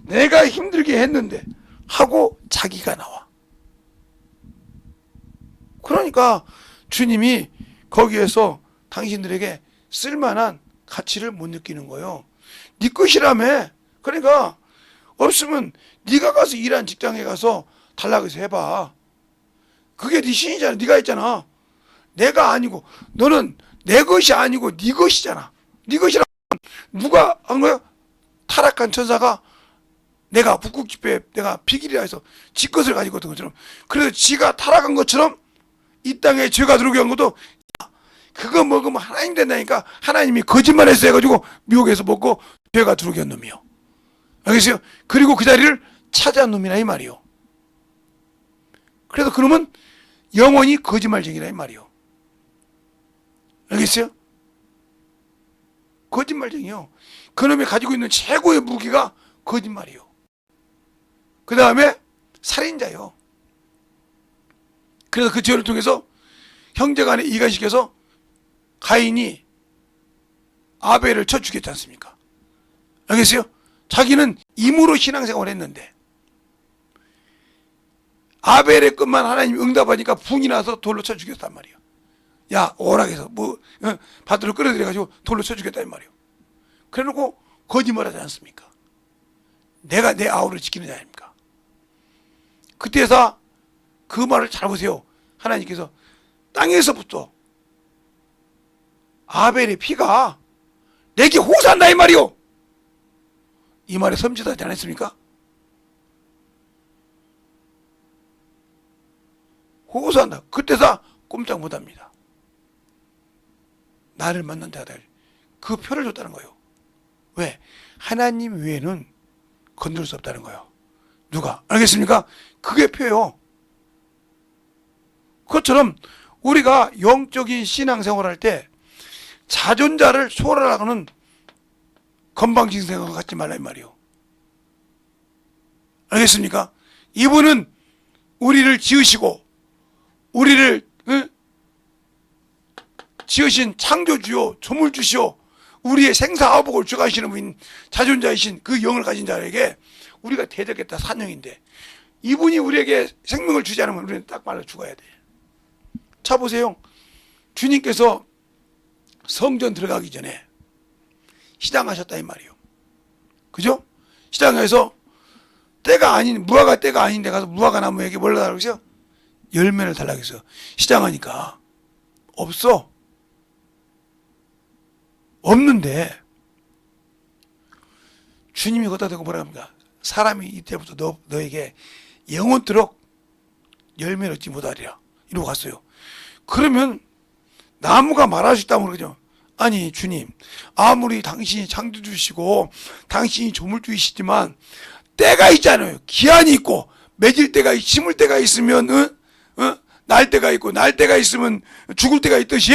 내가 힘들게 했는데 하고 자기가 나와. 그러니까 주님이 거기에서 당신들에게 쓸만한 가치를 못 느끼는 거예요. 네 것이라며. 그러니까 없으면 네가 가서 일한 직장에 가서 달라고 해서 해봐. 그게 네 신이잖아. 네가 했잖아. 내가 아니고 너는 내 것이 아니고 네 것이잖아. 네 것이라 누가 한 거야? 타락한 천사가 내가 북극집에 내가 비길이라 해서 지 것을 가지고 있던 것처럼 그래서 지가 타락한 것처럼 이 땅에 죄가 들어오게 한 것도 그거 먹으면 하나님 된다니까 하나님이 거짓말했어 해가지고 미혹해서 먹고 죄가 들어오게 한 놈이요. 알겠어요? 그리고 그 자리를 차지한 놈이라 이 말이요. 그래서 그놈은 영원히 거짓말쟁이라 이 말이요. 알겠어요? 거짓말쟁이요. 그놈이 가지고 있는 최고의 무기가 거짓말이요. 그 다음에 살인자요. 그래서 그 죄를 통해서 형제간에 이간시켜서 가인이 아벨을 쳐 죽였지 않습니까? 알겠어요? 자기는 임으로 신앙생활을 했는데 아벨의 것만 하나님이 응답하니까 분이 나서 돌로 쳐 죽였단 말이에요. 야, 오락해서 밭으로 끌어들여가지고 돌로 쳐 죽였단 말이에요. 그래놓고 거짓말하지 않습니까? 내가 내 아우를 지키는 자입니까? 그때서 그 말을 잘 보세요. 하나님께서 땅에서부터 아벨의 피가 내게 호소한다 이 말이요. 이 말에 섬찟하지 않았습니까? 호소한다. 그때서 꼼짝 못합니다. 나를 만난 자들 그 표를 줬다는 거예요. 왜? 하나님 외에는 건들 수 없다는 거예요. 누가? 알겠습니까? 그게 표요. 그것처럼 우리가 영적인 신앙생활할 때 자존자를 소홀하고는 건방진 생각 갖지 말라 이 말이요. 알겠습니까? 이분은 우리를 지으시고 우리를 지으신 창조주요 조물주시오 우리의 생사화복을 주관하시는 분인 자존자이신 그 영을 가진 자에게 우리가 대적했다 사명인데 이분이 우리에게 생명을 주지 않으면 우리는 딱 말로 죽어야 돼. 자 보세요. 주님께서 성전 들어가기 전에 시장하셨다 이 말이에요. 그죠? 시장에서 때가 아닌 무화과 때가 아닌데 가서 무화과 나무에게 뭘 달라고 했어요? 열매를 달라고 했어요. 시장하니까 없어. 없는데 주님이 거기다 대고 뭐라 합니까? 사람이 이때부터 너에게 영원토록 열매를 얻지 못하리라 이러고 갔어요. 그러면 나무가 말할 수 있다면 그러죠. 아니 주님 아무리 당신이 창조주시고 당신이 조물주이시지만 때가 있잖아요. 기한이 있고 맺을 때가 심을 때가 있으면 날 때가 있고 날 때가 있으면 죽을 때가 있듯이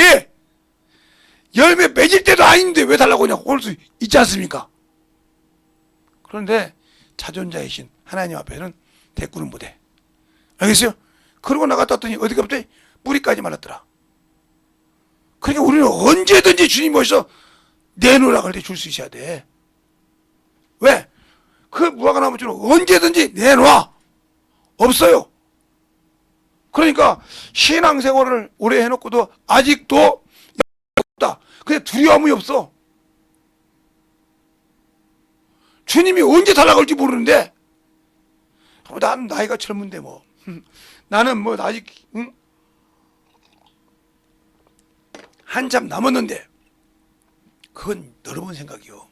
열매 맺을 때도 아닌데 왜 달라고 하냐고 할 수 있지 않습니까? 그런데 자존자이신 하나님 앞에는 대꾸는 못해. 알겠어요? 그러고 나갔다 왔더니 어디가 갑자기 뿌리까지 말랐더라. 그러니까 우리는 언제든지 주님 앞에서 내놓으라 그럴 때 줄 수 있어야 돼. 왜? 그 무화과 나무처럼 언제든지 내놔. 없어요. 그러니까 신앙생활을 오래 해놓고도 아직도 없다. 그냥 두려움이 없어. 주님이 언제 달라고 할지 모르는데 나는 나이가 젊은데 뭐 나는 뭐 아직 한참 남았는데 그건 여러분 생각이요.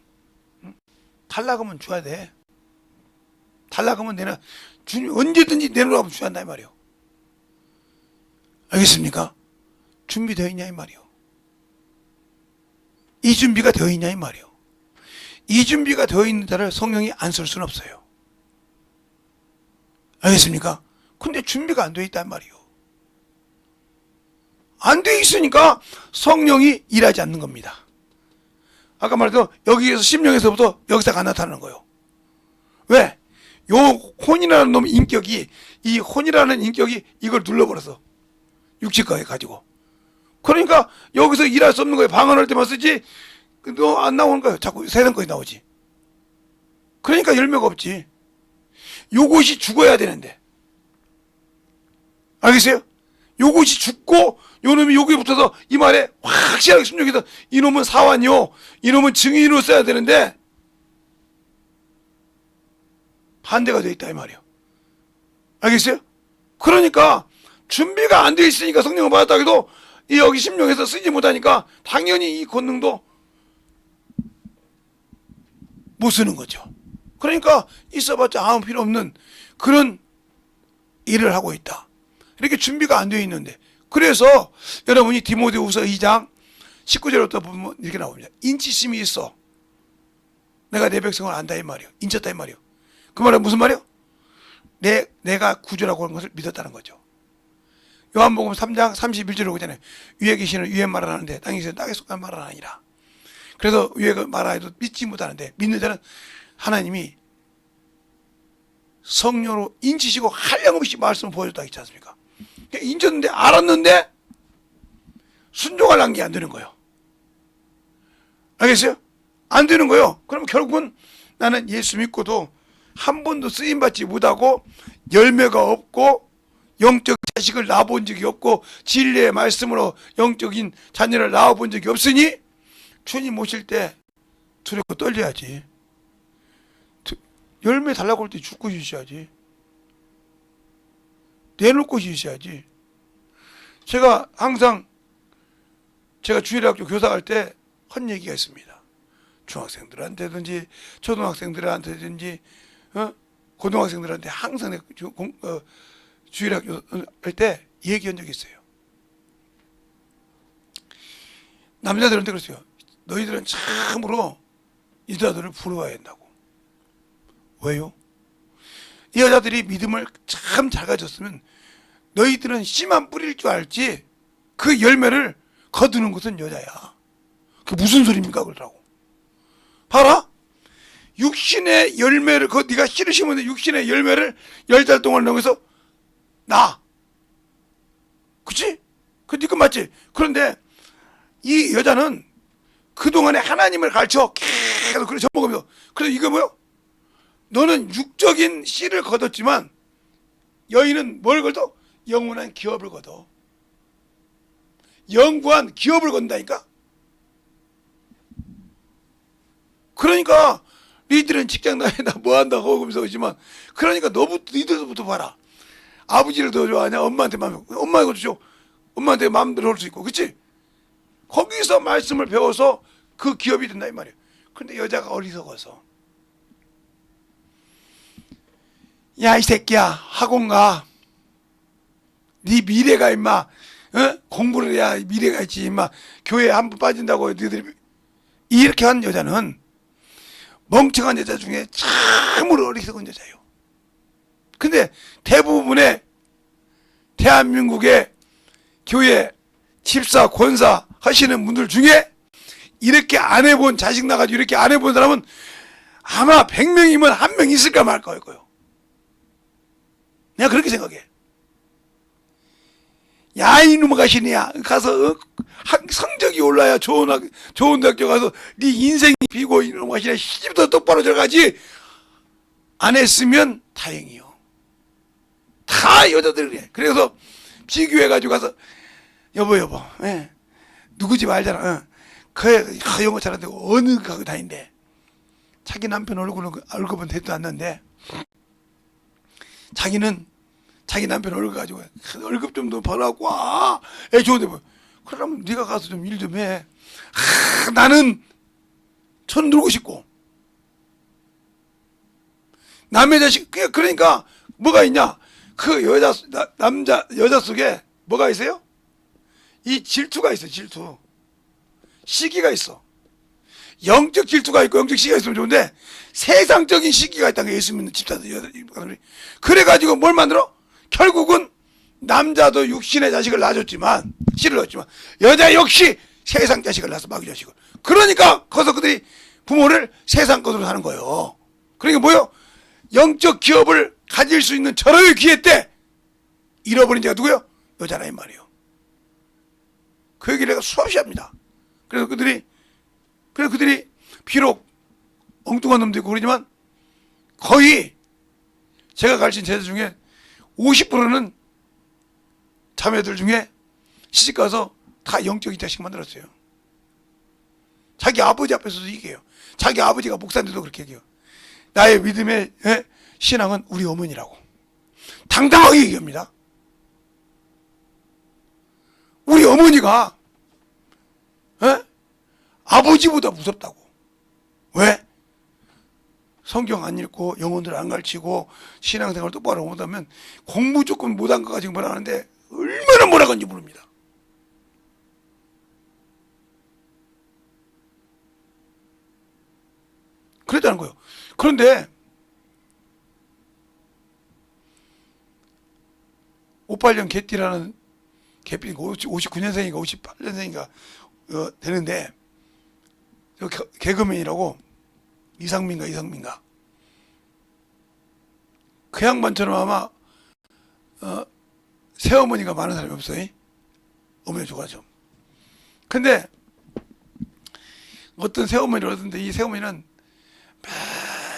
달라고 하면 줘야 돼. 달라고 하면 내가 주님 언제든지 내놓으라고 줘야 한다 이 말이요. 알겠습니까? 준비되어 있냐 이 말이요. 이 준비가 되어 있냐 이 말이요. 이 준비가 되어 있는 자를 성령이 안 쓸 수는 없어요. 알겠습니까? 근데 준비가 안 되어 있단 말이요. 안 되어 있으니까 성령이 일하지 않는 겁니다. 아까 말했던 여기에서 심령에서부터 역사가 안 나타나는 거예요. 왜? 요 혼이라는 놈 인격이 이 혼이라는 인격이 이걸 눌러버려서 육체까지 가지고 그러니까 여기서 일할 수 없는 거예요. 방언할 때만 쓰지 너 안 나오는 거예요. 자꾸 세상까지 나오지. 그러니까 열매가 없지. 요것이 죽어야 되는데 알겠어요? 요것이 죽고 요놈이 여기에 붙어서 이 말에 확실하게 심령에서 이놈은 사환이요 이놈은 증인으로 써야 되는데 반대가 돼 있다 이 말이에요. 알겠어요? 그러니까 준비가 안 돼 있으니까 성령을 받았다 해도 이 여기 심령에서 쓰지 못하니까 당연히 이 권능도 못 쓰는 거죠. 그러니까 있어봤자 아무 필요 없는 그런 일을 하고 있다. 이렇게 준비가 안 되어 있는데 그래서 여러분이 디모데후서 2장 19절부터 보면 이렇게 나옵니다. 인치심이 있어. 내가 내 백성을 안다 이 말이요. 인쳤다 이 말이요. 그 말은 무슨 말이요? 내가 구주라고 하는 것을 믿었다는 거죠. 요한복음 3장 31절에 오잖아요. 위에 계시는 위에 말을 하는데 땅에 계시는 땅에 속한 말은 아니라. 그래서 위에 말하여도 믿지 못하는데 믿는 자는 하나님이 성령으로 인치시고 한량없이 말씀을 보여줬다 했지 않습니까? 인쳤는데 알았는데 순종하려는 게 안 되는 거예요. 알겠어요? 안 되는 거예요. 그럼 결국은 나는 예수 믿고도 한 번도 쓰임받지 못하고 열매가 없고 영적 자식을 낳아본 적이 없고 진리의 말씀으로 영적인 자녀를 낳아본 적이 없으니 주님 오실 때 두렵고 떨려야지. 열매 달라고 할 때 죽고 주셔야지. 내놓고 주셔야지. 제가 항상 제가 주일학교 교사할 때 한 얘기가 있습니다. 중학생들한테든지 초등학생들한테든지 고등학생들한테 항상 주일학교 할 때 얘기한 적이 있어요. 남자들한테 그랬어요. 너희들은 참으로 여자들을 부러워야 한다고. 왜요? 이 여자들이 믿음을 참 잘 가졌으면 너희들은 씨만 뿌릴 줄 알지 그 열매를 거두는 것은 여자야. 그게 무슨 소리입니까? 그러라고. 봐라. 육신의 열매를 네가 씨를 심었는데 육신의 열매를 10달 동안 넘겨서 나. 그치? 그 니건 맞지? 그런데 이 여자는 그동안에 하나님을 가르쳐 계속 그래 젖먹으면서 그래서 이거 뭐요? 너는 육적인 씨를 거뒀지만 여인은 뭘 거둬? 영원한 기업을 거둬. 영구한 기업을 건다니까? 그러니까 니들은 직장 다니다 뭐 한다고 그러면서 오지만 그러니까 니들부터 봐라. 아버지를 더 좋아하냐? 엄마한테 엄마가 좋죠. 엄마한테 마음대로 할 수 있고, 그치? 거기서 말씀을 배워서 그 기업이 된다 이 말이에요. 근데 여자가 어리석어서 야 이 새끼야 학원 가. 네 미래가 임마 공부를 해야 미래가 있지 임마. 교회에 한 번 빠진다고 너희들이 이렇게 한 여자는 멍청한 여자 중에 참으로 어리석은 여자예요. 근데 대부분의 대한민국의 교회 집사 권사 하시는 분들 중에 이렇게 안 해본 자식 나가지고 이렇게 안 해본 사람은 아마 100명이면 1명 있을까 말까 할 거예요. 내가 그렇게 생각해. 야 이놈의 가시니야 가서 성적이 올라야 좋은 대학교 가서 네 인생이 비고 이놈의 가시니야 시집도 똑바로 들어가지. 안 했으면 다행이요. 다 여자들 그래. 그래서 비교해가지고 가서 여보 예. 누구 집 알잖아. 그 영어 잘한다고 어느 가게 다닌대. 자기 남편 월급은 대도 않는데 자기는 자기 남편 월급 가지고 월급 좀 더 벌어갖고 와. 애 좋은데 뭐. 그러면 네가 가서 좀 일 좀 해. 나는 천 놀고 싶고 남의 자식 그러니까 뭐가 있냐? 그 여자 속에 뭐가 있어요? 이 질투가 있어. 질투. 시기가 있어. 영적 질투가 있고 영적 시기가 있으면 좋은데 세상적인 시기가 있다는 게 예수 믿는 집사들 그래가지고 뭘 만들어? 결국은 남자도 육신의 자식을 낳아줬지만 씨를 낳았지만 여자 역시 세상 자식을 낳아서 마귀 자식을. 그러니까 거기서 그들이 부모를 세상 것으로 사는 거예요. 그러니까 뭐요? 영적 기업을 가질 수 있는 절호의 기회 때 잃어버린 자가 누구요? 여자라 이 말이에요. 그 얘기를 내가 수없이 합니다. 그래서 그들이 비록 엉뚱한 놈도 있고 그러지만 거의 제가 가르친 제자 중에 50%는 자매들 중에 시집가서 다 영적인 자식 만들었어요. 자기 아버지 앞에서도 얘기해요. 자기 아버지가 목사인데도 그렇게 얘기해요. 나의 믿음의 신앙은 우리 어머니라고 당당하게 얘기합니다. 우리 어머니가 아버지보다 무섭다고. 왜? 성경 안 읽고 영혼들 안 가르치고 신앙생활 똑바로 못하면 공부 조금 못한 거 가지고 뭐라 하는데 얼마나 뭐라 건지 모릅니다. 그랬다는 거예요. 그런데 58년 개띠라는 개띠 59년생인가 58년생인가 되는데 개그맨이라고 이상민가 그 양반처럼 아마 새어머니가 많은 사람이 없어요. 어머니 좋아하죠. 근데 어떤 새어머니를 얻었는데 이 새어머니는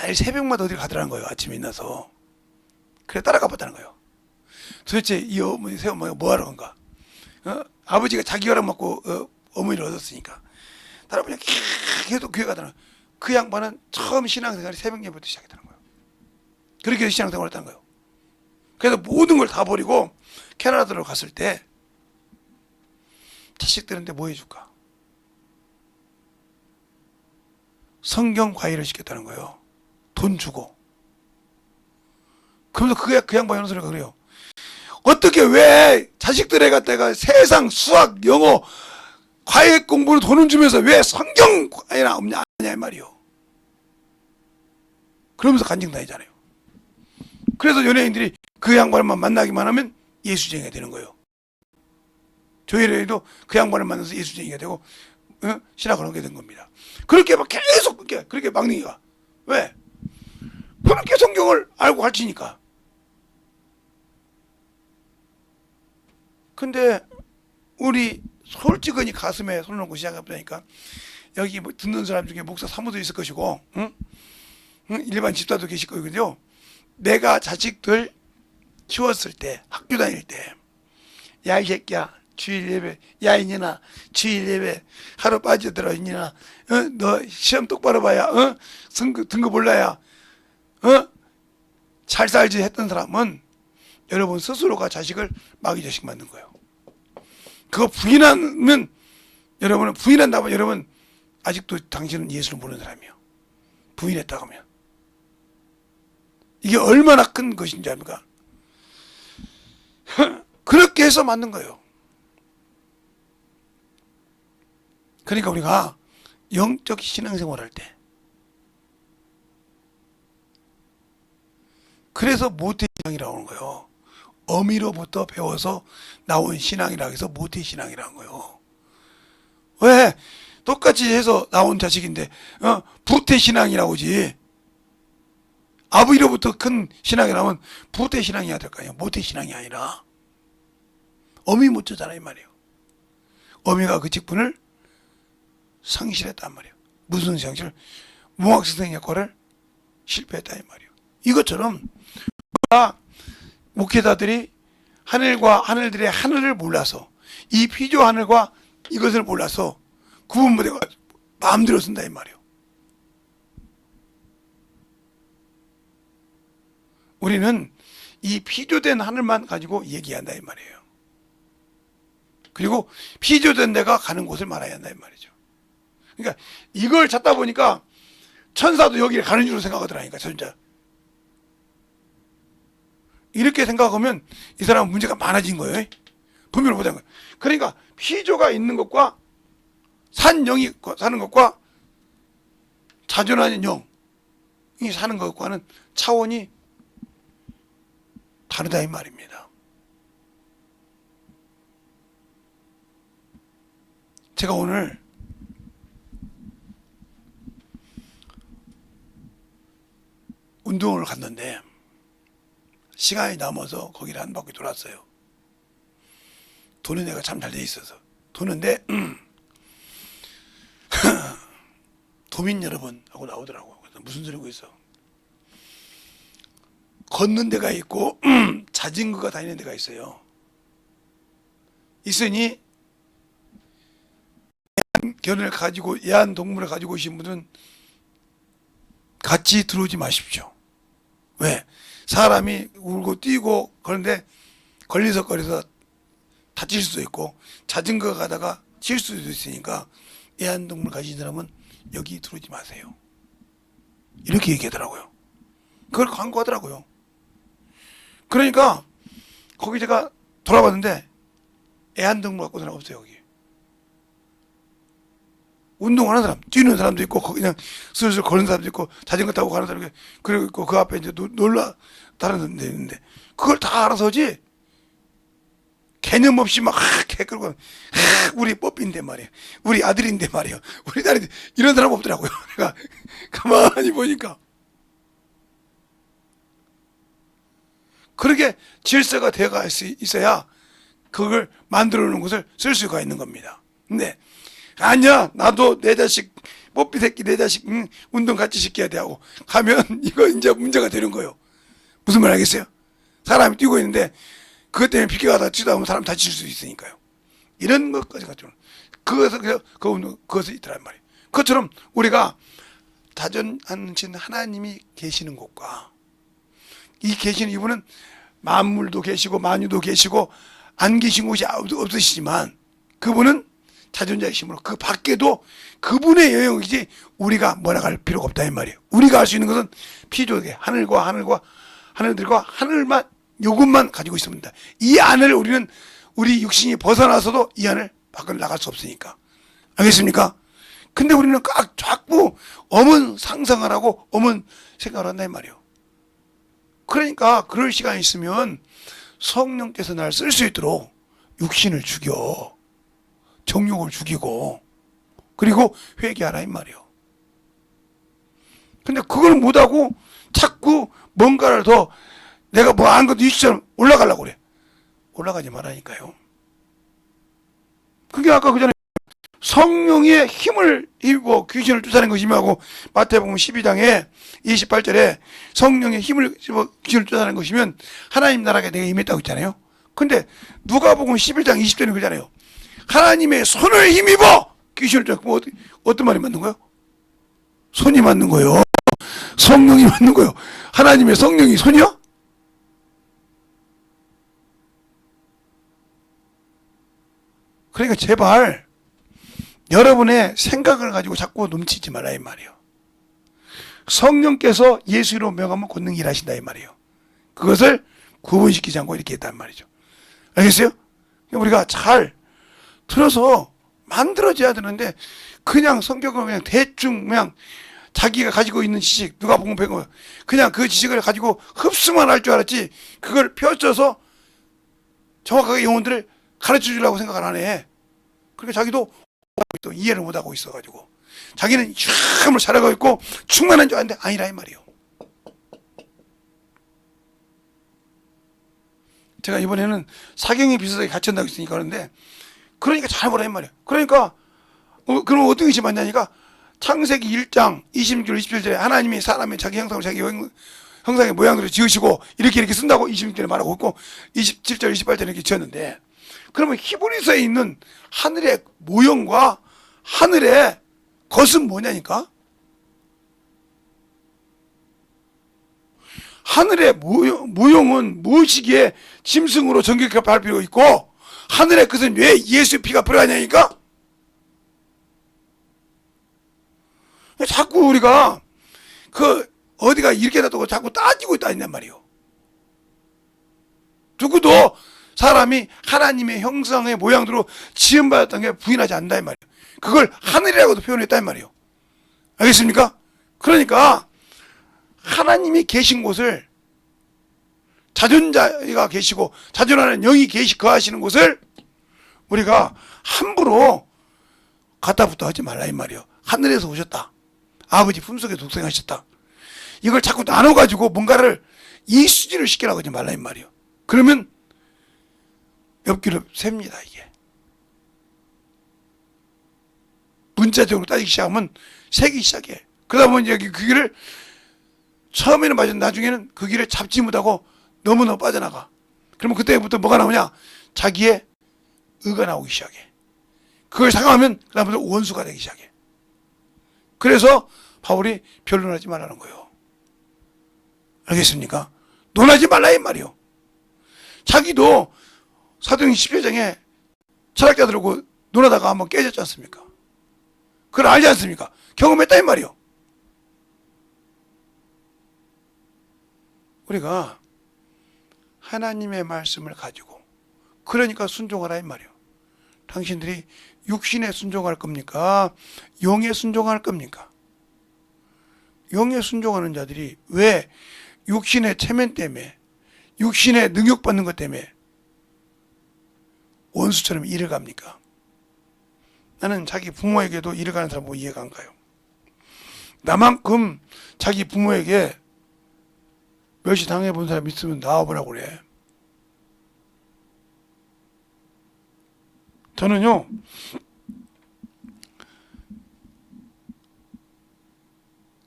매일 새벽마다 어디를 가더라는 거예요. 아침에 일어나서. 그래 따라가 봤다는 거예요. 도대체 이 어머니, 새어머니가 뭐하러 온가? 아버지가 자기 허락 받고 어머니를 얻었으니까. 할아버지가 계속 교회 가더라. 그 양반은 처음 신앙생활이 새벽 예배부터 시작했다는 거예요. 그렇게 해서 신앙생활을 했다는 거예요. 그래서 모든 걸 다 버리고 캐나다로 갔을 때 자식들한테 뭐 해줄까? 성경 과외를 시켰다는 거예요. 돈 주고. 그러면서 그 양반이 하는 소리가 그래요. 어떻게 왜 자식들에 갖다가 세상 수학 영어 과외 공부를 돈을 주면서 왜 성경 과외나 없냐 이 말이요. 그러면서 간증다니잖아요. 그래서 연예인들이 그 양반만 만나기만 하면 예수쟁이가 되는 거예요. 조혜련이도 그 양반을 만나서 예수쟁이가 되고 신학을 하게 된 겁니다. 그렇게 막 계속 그렇게 막내기가 왜? 그렇게 성경을 알고 가르치니까. 근데 우리 솔직히 가슴에 손을 놓고 시작해보니까 여기 뭐 듣는 사람 중에 목사 사모도 있을 것이고 일반 집사도 계실 거거든요. 내가 자식들 키웠을 때 학교 다닐 때 야 이 새끼야 주일 예배 야 이년아 주일 예배 하루 빠져들어 이년아 너 시험 똑바로 봐야 등급 올라야 잘 살지 했던 사람은 여러분 스스로가 자식을 마귀 자식 만든 거예요. 그거 부인하면 여러분은 부인한다면 여러분 아직도 당신은 예수를 모르는 사람이에요. 부인했다고 하면 이게 얼마나 큰 것인지 압니까? 그렇게 해서 만든 거예요. 그러니까 우리가 영적 신앙생활 할 때 그래서 모태신앙이라고 하는 거예요. 어미로부터 배워서 나온 신앙이라고 해서 모태신앙이라는 거예요. 왜? 똑같이 해서 나온 자식인데 부태신앙이라고 하지. 아버지로부터 큰 신앙이 나오면 부태신앙이어야 될 거 아니에요. 모태신앙이 아니라 어미 못 쩌잖아 이 말이에요. 어미가 그 직분을 상실했단 말이에요. 무슨 상실? 몽학선생 역할을 실패했다 이 말이에요. 이것처럼 목회자들이 하늘과 하늘들의 하늘을 몰라서 이 피조 하늘과 이것을 몰라서 구분 못해가지고 마음대로 쓴다 이 말이에요. 우리는 이 피조된 하늘만 가지고 얘기한다 이 말이에요. 그리고 피조된 데가 가는 곳을 말해야 한다 이 말이죠. 그러니까 이걸 찾다 보니까 천사도 여기를 가는 줄로 생각하더라니까 천자. 이렇게 생각하면 이 사람은 문제가 많아진 거예요. 분별을 못한 거예요. 그러니까 피조가 있는 것과 산 영이 사는 것과 자존하는 영이 사는 것과는 차원이 다르다 이 말입니다. 제가 오늘 운동을 갔는데 시간이 남아서 거기를 한 바퀴 돌았어요. 도는 데가 참 잘 돼 있어서 도는데 도민 여러분 하고 나오더라고요. 그래서 무슨 소리고 있어? 걷는 데가 있고 자전거가 다니는 데가 있어요. 있으니 견을 가지고 애완동물을 가지고 오신 분은 같이 들어오지 마십시오. 왜? 사람이 울고 뛰고 그런데 걸리석거려서 다칠 수도 있고 자전거 가다가 칠 수도 있으니까 애완동물 가진 사람은 여기 들어오지 마세요. 이렇게 얘기하더라고요. 그걸 광고하더라고요. 그러니까 거기 제가 돌아봤는데 애완동물 갖고 사람 없어요. 여기 운동하는 사람, 뛰는 사람도 있고 그냥 슬슬 걷는 사람도 있고 자전거 타고 가는 사람도 있고 그리고 있고 그 앞에 이제 놀러 다른 데 있는데 그걸 다 알아서 하지 개념 없이 막 끌고 우리 뽀삐인데 말이에요. 우리 아들인데 말이에요. 우리 딸인데 이런 사람 없더라고요. 내가 가만히 보니까 그렇게 질서가 되어가 있어야 그걸 만들어 놓은 것을 쓸 수가 있는 겁니다. 근데 아니야 나도 내 자식 뽀삐 새끼 내 자식 운동 같이 시켜야 돼 하고 가면 이거 이제 문제가 되는 거예요. 무슨 말 알겠어요? 사람이 뛰고 있는데 그것 때문에 비켜가다 치다 보면 사람 다칠 수 있으니까요. 이런 것까지 가지고 그것이 있더란 말이에요. 그것처럼 우리가 다전하신 하나님이 계시는 곳과 이 계시는 이분은 만물도 계시고 만유도 계시고 안 계신 곳이 없으시지만 그분은 자존자이심으로 그 밖에도 그분의 영역이지 우리가 뭐라 할 필요가 없다 이 말이에요. 우리가 할 수 있는 것은 피조계 하늘들과 하늘만 요것만 가지고 있습니다. 이 안을 우리는 우리 육신이 벗어나서도 이 안을 밖으로 나갈 수 없으니까. 알겠습니까? 근데 우리는 자꾸 엄은 상상을 하고 엄은 생각을 한다 이 말이에요. 그러니까 그럴 시간이 있으면 성령께서 날 쓸 수 있도록 육신을 죽여, 정욕을 죽이고, 그리고 회개하라 이 말이에요. 근데 그걸 못하고 자꾸 뭔가를 더 내가 뭐 아는 것도 이처럼 올라가려고 그래. 올라가지 말라니까요. 그게 아까 그전에 성령의 힘을 입고 귀신을 쫓아내는 것이며 하고 마태복음 12장에 28절에 성령의 힘을 입어 귀신을 쫓아내는 것이면 하나님 나라가 내가 임했다고 했잖아요. 근데 누가복음 11장 20절에 그러잖아요. 하나님의 손을 힘입어 귀신을 쫓아내고 어떤 말이 맞는 거예요? 손이 맞는 거예요. 성령이 맞는 거예요. 하나님의 성령이 손이요? 그러니까 제발 여러분의 생각을 가지고 자꾸 넘치지 말라 이 말이에요. 성령께서 예수로 명하면 권능 일하신다 이 말이에요. 그것을 구분시키지 않고 이렇게 했단 말이죠. 알겠어요? 우리가 잘 들어서 만들어져야 되는데 그냥 성경을 그냥 대충 그냥 자기가 가지고 있는 지식 누가 보면 배운 거예요. 그냥 그 지식을 가지고 흡수만 할 줄 알았지 그걸 펼쳐서 정확하게 영혼들을 가르쳐 주려고 생각을 안 해. 그러니까 자기도 또 이해를 못하고 있어가지고 자기는 춤을 잘하고 있고 충만한 줄 아는데 아니라 이 말이에요. 제가 이번에는 사경이 비슷하게 같이 한다고 했으니까 그런데 그러니까 잘 보라 이 말이에요. 그러니까 그럼 어떤 것이 맞냐니까 창세기 1장 26절 27절에 하나님이 사람의 자기 형상으로 자기 형상의 모양으로 지으시고 이렇게 쓴다고 26절에 말하고 있고 27절 28절에 이렇게 지었는데 그러면 히브리서에 있는 하늘의 모형과 하늘의 것은 뭐냐니까? 하늘의 모형은 무엇이기에 짐승으로 정결케 밟히고 있고 하늘의 것은 왜 예수의 피가 필요하냐니까? 자꾸 우리가 어디가 이렇게 놔두고 자꾸 따지고 있단 말이에요. 누구도 사람이 하나님의 형상의 모양대로 지음받았던 게 부인하지 않는다 이 말이에요. 그걸 하늘이라고도 표현했다 이 말이에요. 알겠습니까? 그러니까 하나님이 계신 곳을 자존자가 계시고 자존하는 영이 거하시는 곳을 우리가 함부로 갖다 붙어 하지 말라 이 말이에요. 하늘에서 오셨다. 아버지 품속에 독생하셨다. 이걸 자꾸 나눠가지고 뭔가를 이수지를 시키라고 하지 말라 이 말이에요. 그러면 옆길을 셉니다 이게. 문자적으로 따지기 시작하면 세기 시작해. 그러다 보면 여기 그 길을 처음에는 맞았는데 나중에는 그 길을 잡지 못하고 너무너무 빠져나가. 그러면 그때부터 뭐가 나오냐? 자기의 의가 나오기 시작해. 그걸 상하면 그 다음부터 원수가 되기 시작해. 그래서 바울이 변론하지 말라는 거예요. 알겠습니까? 논하지 말라 이 말이요. 자기도 사도행 10회장에 철학자들하고 논하다가 한번 깨졌지 않습니까? 그걸 알지 않습니까? 경험했다 이 말이요. 우리가 하나님의 말씀을 가지고 그러니까 순종하라 이 말이요. 당신들이 육신에 순종할 겁니까? 영에 순종할 겁니까? 영에 순종하는 자들이 왜 육신의 체면 때문에 육신의 능욕받는 것 때문에 원수처럼 일을 갑니까? 나는 자기 부모에게도 일을 가는 사람 보고 이해가 안 가요. 나만큼 자기 부모에게 멸시 당해본 사람 있으면 나와보라고 그래. 저는요,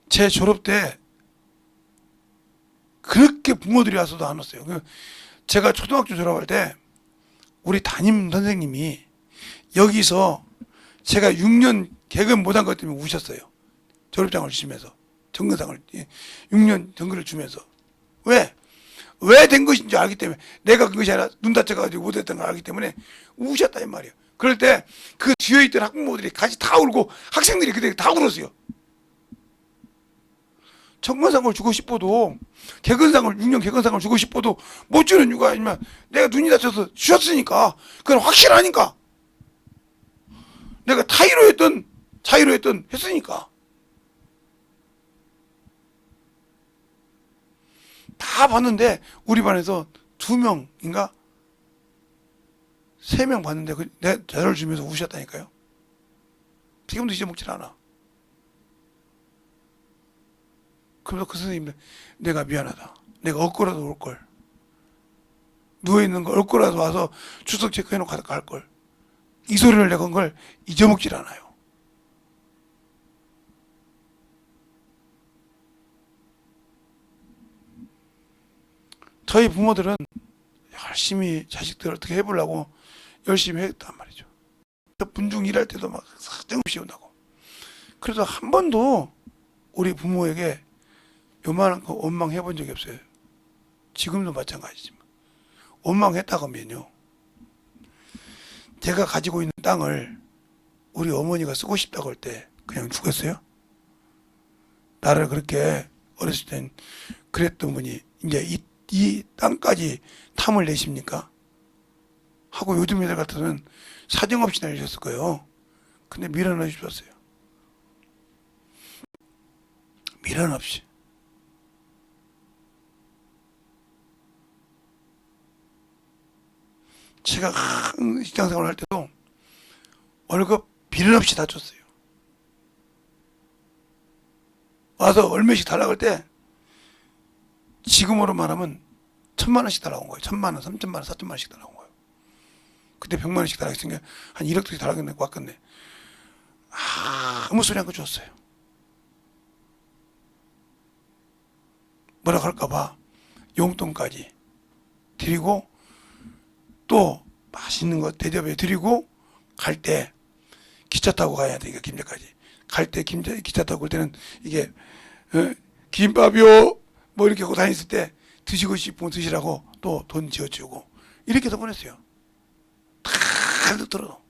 제 졸업 때 그렇게 부모들이 와서도 안 왔어요. 제가 초등학교 졸업할 때 우리 담임 선생님이 여기서 제가 6년 개근 못한 것 때문에 우셨어요. 졸업장을 주시면서 정근상을 6년 정근을 주면서 왜 된 것인지 알기 때문에 내가 그것이 아니라 눈 다쳐가지고 못했던 걸 알기 때문에 우셨다 이 말이에요. 그럴 때 그 뒤에 있던 학부모들이 같이 다 울고 학생들이 그때 다 울었어요. 정근상을 주고 싶어도 개근상을 6년 개근상을 주고 싶어도 못 주는 이유가 아니면 내가 눈이 다쳐서 주셨으니까 그건 확실하니까 내가 자의로 했던 했으니까 다 봤는데 우리 반에서 2명인가 3명 봤는데 내 자료를 주면서 우셨다니까요. 지금도 잊어먹질 않아. 그래서 그 선생님 내가 미안하다. 내가 얻고라도 올걸. 누워있는 거 얻고라도 와서 출석 체크해놓고 갈걸. 이 소리를 내가 건 걸 잊어먹질 않아요. 저희 부모들은 열심히 자식들을 어떻게 해보려고 열심히 했단 말이죠. 분중 일할 때도 막 사정없이 온다고. 그래서 한 번도 우리 부모에게 요만한 거 원망해 본 적이 없어요. 지금도 마찬가지지만. 원망했다고 하면요. 제가 가지고 있는 땅을 우리 어머니가 쓰고 싶다고 할 때 그냥 죽었어요? 나를 그렇게 어렸을 땐 그랬던 분이 이제 이 땅까지 탐을 내십니까? 하고 요즘 애들 같아서는 사정없이 날리셨을 거예요. 근데 미련 없이 줬어요. 미련 없이. 제가 직장생활 할 때도 월급 미련 없이 다 줬어요. 와서 얼마씩 달라고 할 때 지금으로 말하면 1,000만 원씩 달라고 온 거예요. 1,000만 원, 3,000만 원, 4,000만 원씩 달라고 온 거예요. 그때 100만 원씩 달라고 했으니까 한 1억씩 달라고 왔겠네. 아무 소리 안 줬어요. 뭐라고 할까봐 용돈까지 드리고 또 맛있는 거 대접해 드리고 갈 때 기차 타고 가야 되니까 김제까지 갈 때 기차 타고 올 때는 이게 김밥이요 뭐 이렇게 하고 다녔을 때 드시고 싶으면 드시라고 또 돈 지어주고 이렇게 해서 보냈어요. 다 듣더라도.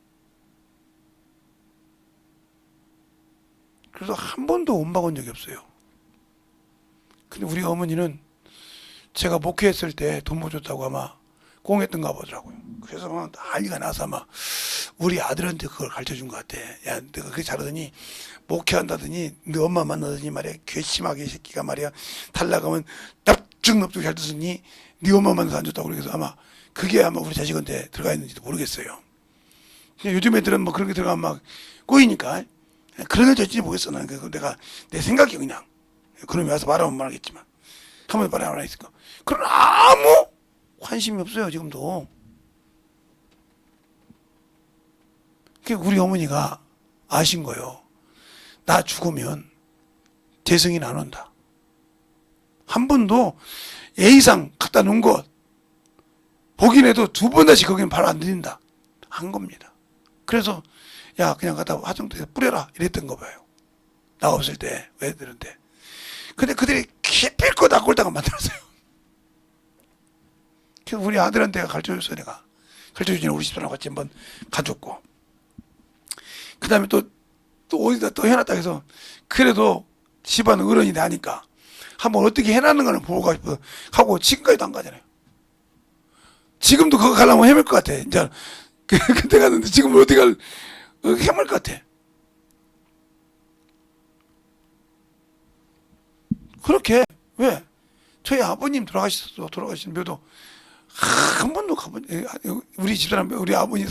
그래서 한 번도 원망한 적이 없어요. 근데 우리 어머니는 제가 목회했을 때 돈 못 줬다고 아마 꽁했던가 보더라고요. 그래서 막 난리가 나서 아마 우리 아들한테 그걸 가르쳐 준 것 같아. 야, 너가 그렇게 잘하더니 목회한다더니 너 엄마 만나더니 말이야 괘씸하게 이 새끼가 말이야 달라가면 납죽납죽 잘 듣으니 네 엄마 만나서 안 줬다고 그래서 아마 그게 아마 우리 자식한테 들어가 있는지도 모르겠어요. 그냥 요즘 애들은 뭐 그런 게 들어가면 막 꼬이니까 그런 애 줬지 모르겠어. 나는 내가 내 생각이 그냥 그놈이 와서 말하면 말하겠지만 한 번도 말하면 안 했을까. 그런 아무 관심이 없어요 지금도. 우리 어머니가 아신 거예요. 나 죽으면 재성이는 안 온다. 한 번도 A상 갖다 놓은 것 보긴 해도 2번 다시 거기는 바로 안 들린다 한 겁니다. 그래서 야 그냥 갖다 화장터에서 뿌려라 이랬던 거 봐요. 나 없을 때 애들한테. 근데 그들이 기필코 나 꼴다가 만들었어요. 그래서 우리 아들한테 가르쳐줬어. 내가 가르쳐주니 우리 집사람 같이 한번 가졌고 그 다음에 또 어디다 또 해놨다 해서 그래도 집안 어른이 나니까 한번 어떻게 해놨는 거는 보고 가고 싶어 하고 지금까지도 안 가잖아요. 지금도 그거 가려면 헤맬 것 같아. 이제 그때 갔는데 지금 어디 헤맬 것 같아. 그렇게 왜 저희 아버님 돌아가신 묘도 한 번도 가본 우리 집사람 우리 어머니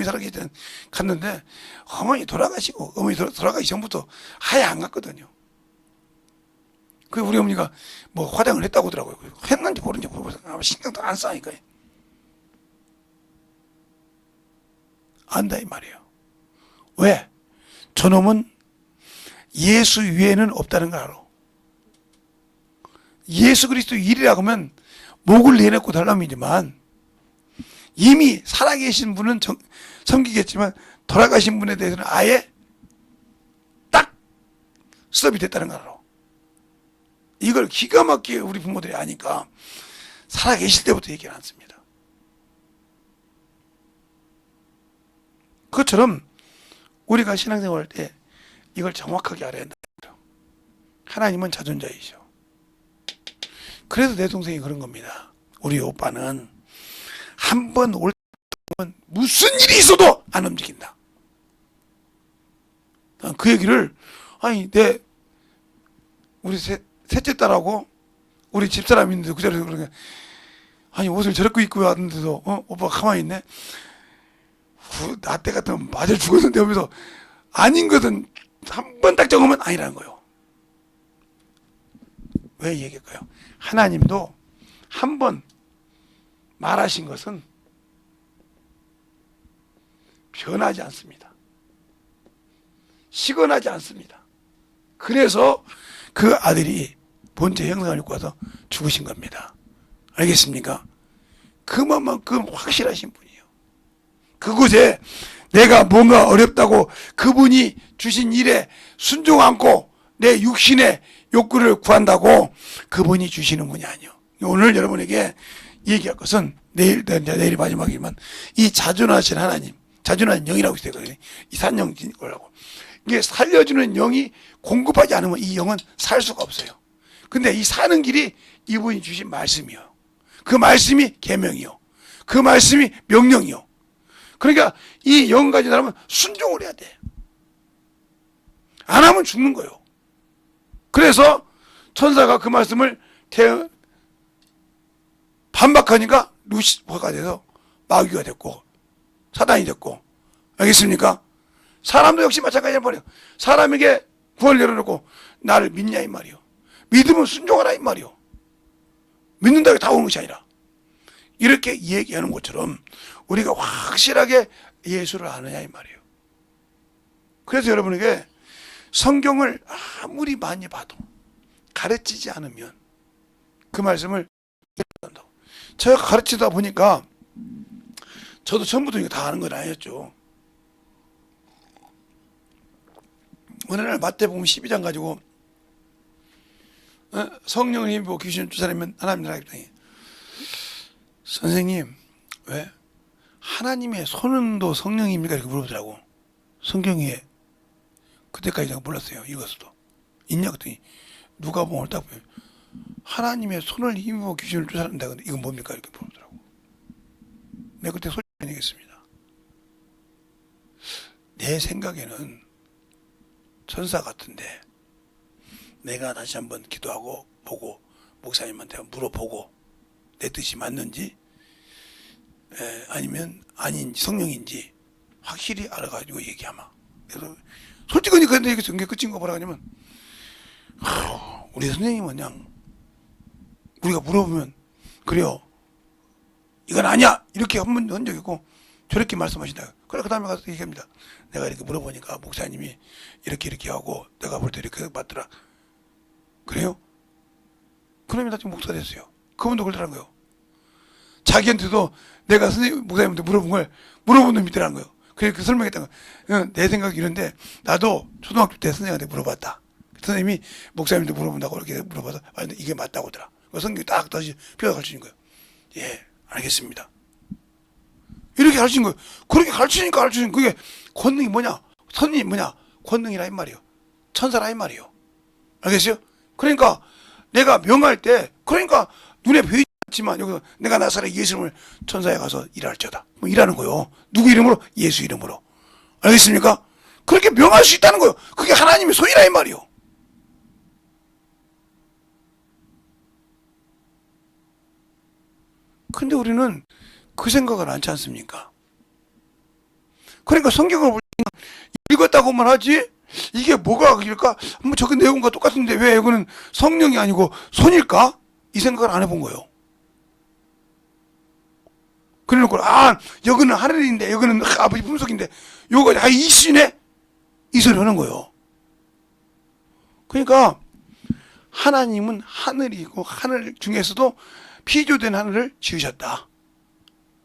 살아계실 때는 갔는데 어머니 돌아가시고 어머니 돌아가기 전부터 아예 안 갔거든요. 그 우리 어머니가 뭐 화장을 했다고 하더라고요. 했는지 모르는지 모르겠어요. 신경도 안 써니까 안다 이 말이에요. 왜? 저놈은 예수 위에는 없다는 걸 알아. 예수 그리스도 일이라고 하면 목을 내놓고 달라면이지만 이미 살아계신 분은 섬기겠지만 돌아가신 분에 대해서는 아예 딱 스톱이 됐다는 거로. 이걸 기가 막히게 우리 부모들이 아니까 살아계실 때부터 얘기를 않습니다. 그것처럼 우리가 신앙생활 할 때 이걸 정확하게 알아야 한다. 하나님은 자존자이죠. 그래서 내 동생이 그런 겁니다. 우리 오빠는 한 번 올 때면 무슨 일이 있어도 안 움직인다. 그 얘기를 아니 우리 셋째 딸하고 우리 집사람이 있는데 그 자리에서 그러게 아니 옷을 저렇게 입고 왔는데도 오빠가 가만히 있네. 나 때 같으면 맞아 죽었는데 하면서 아닌 것은 한 번 딱 적으면 아니라는 거예요. 왜 얘기할까요? 하나님도 한 번 말하신 것은 변하지 않습니다. 시건하지 않습니다. 그래서 그 아들이 본체 형상을 입고 와서 죽으신 겁니다. 알겠습니까? 그만큼 확실하신 분이에요. 그곳에 내가 뭔가 어렵다고 그분이 주신 일에 순종 않고 내 육신의 욕구를 구한다고 그분이 주시는 분이 아니요. 오늘 여러분에게 얘기할 것은 내일이 마지막이지만 이 자존하신 하나님, 자존하신 영이라고 있어요. 이 산영이라고. 이게 살려주는 영이 공급하지 않으면 이 영은 살 수가 없어요. 근데 이 사는 길이 이분이 주신 말씀이요. 그 말씀이 계명이요. 그 말씀이 명령이요. 그러니까 이 영 가진 사람은 순종을 해야 돼. 안 하면 죽는 거예요. 그래서 천사가 그 말씀을 반박하니까 루시퍼가 돼서 마귀가 됐고 사단이 됐고. 알겠습니까? 사람도 역시 마찬가지란 말이에요. 사람에게 구원을 열어놓고 나를 믿냐 이 말이요. 믿으면 순종하라 이 말이요. 믿는다고 다 오는 것이 아니라 이렇게 얘기하는 것처럼 우리가 확실하게 예수를 아느냐 이 말이에요. 그래서 여러분에게 성경을 아무리 많이 봐도 가르치지 않으면 그 말씀을 한다고. 제가 가르치다 보니까 저도 처음부터 이거 다 아는 건 아니었죠. 어느 날 마태복음 12장 가지고 성령을 힘입어 귀신을 쫓아내면 하나님 나라에 입장해. 선생님 왜 하나님의 손은도 성령입니까? 이렇게 물어보더라고. 성경에 그때까지 제가 몰랐어요. 읽었어도 있냐 그랬더니 누가 보면 딱 보면 하나님의 손을 힘입어 귀신을 쫓아낸다. 근데 이건 뭡니까? 이렇게 물어보더라고. 내가 그때 솔직히 얘기했습니다. 내 생각에는 천사 같은데 내가 다시 한번 기도하고 보고 목사님한테 물어보고 내 뜻이 맞는지 아니면 아닌지 성령인지 확실히 알아가지고 얘기하마. 그래서 솔직히 그런데 이게 끝인 거 뭐라 하냐면 우리 선생님은 그냥 우리가 물어보면 그래요 이건 아니야 이렇게 한 번 한 적 있고 저렇게 말씀하신다. 그래 그 다음에 가서 얘기합니다. 내가 이렇게 물어보니까 목사님이 이렇게 하고 내가 볼 때 이렇게 맞더라. 그래요? 그러면 나 지금 목사 됐어요. 그분도 그러더라는 거예요. 자기한테도 내가 선생님 목사님한테 물어본 걸 물어본 놈 믿더라는 거예요. 그래서 그 설명했다는 거예요. 내 생각이 이런데 나도 초등학교 때 선생님한테 물어봤다. 선생님이 목사님한테 물어본다고 이렇게 물어봐서 이게 맞다고 하더라. 그 성경이 딱 다시 펴서 가르치는 거예요. 예, 알겠습니다. 이렇게 가르치는 거예요. 그렇게 가르치니까 그게 권능이 뭐냐? 선이 뭐냐? 권능이라 이 말이에요. 천사라 이 말이에요. 알겠어요? 그러니까 내가 명할 때 그러니까 눈에 보이지 않지만 여기서 내가 나사렛 예수님을 천사에 가서 일할지어다. 뭐 일하는 거요. 누구 이름으로? 예수 이름으로. 알겠습니까? 그렇게 명할 수 있다는 거예요. 그게 하나님의 손이라 이 말이에요. 근데 우리는 그 생각을 않지 않습니까? 그러니까 성경을 볼 때는 읽었다고만 하지 이게 뭐가 그럴까? 뭐 저기 내용과 똑같은데 왜 이거는 성령이 아니고 손일까? 이 생각을 안 해본 거예요. 그래놓고 여기는 하늘인데 여기는 아버지 품속인데 요거 이시네? 이 소리 하는 거예요. 그러니까 하나님은 하늘이고 하늘 중에서도 피조된 하늘을 지으셨다.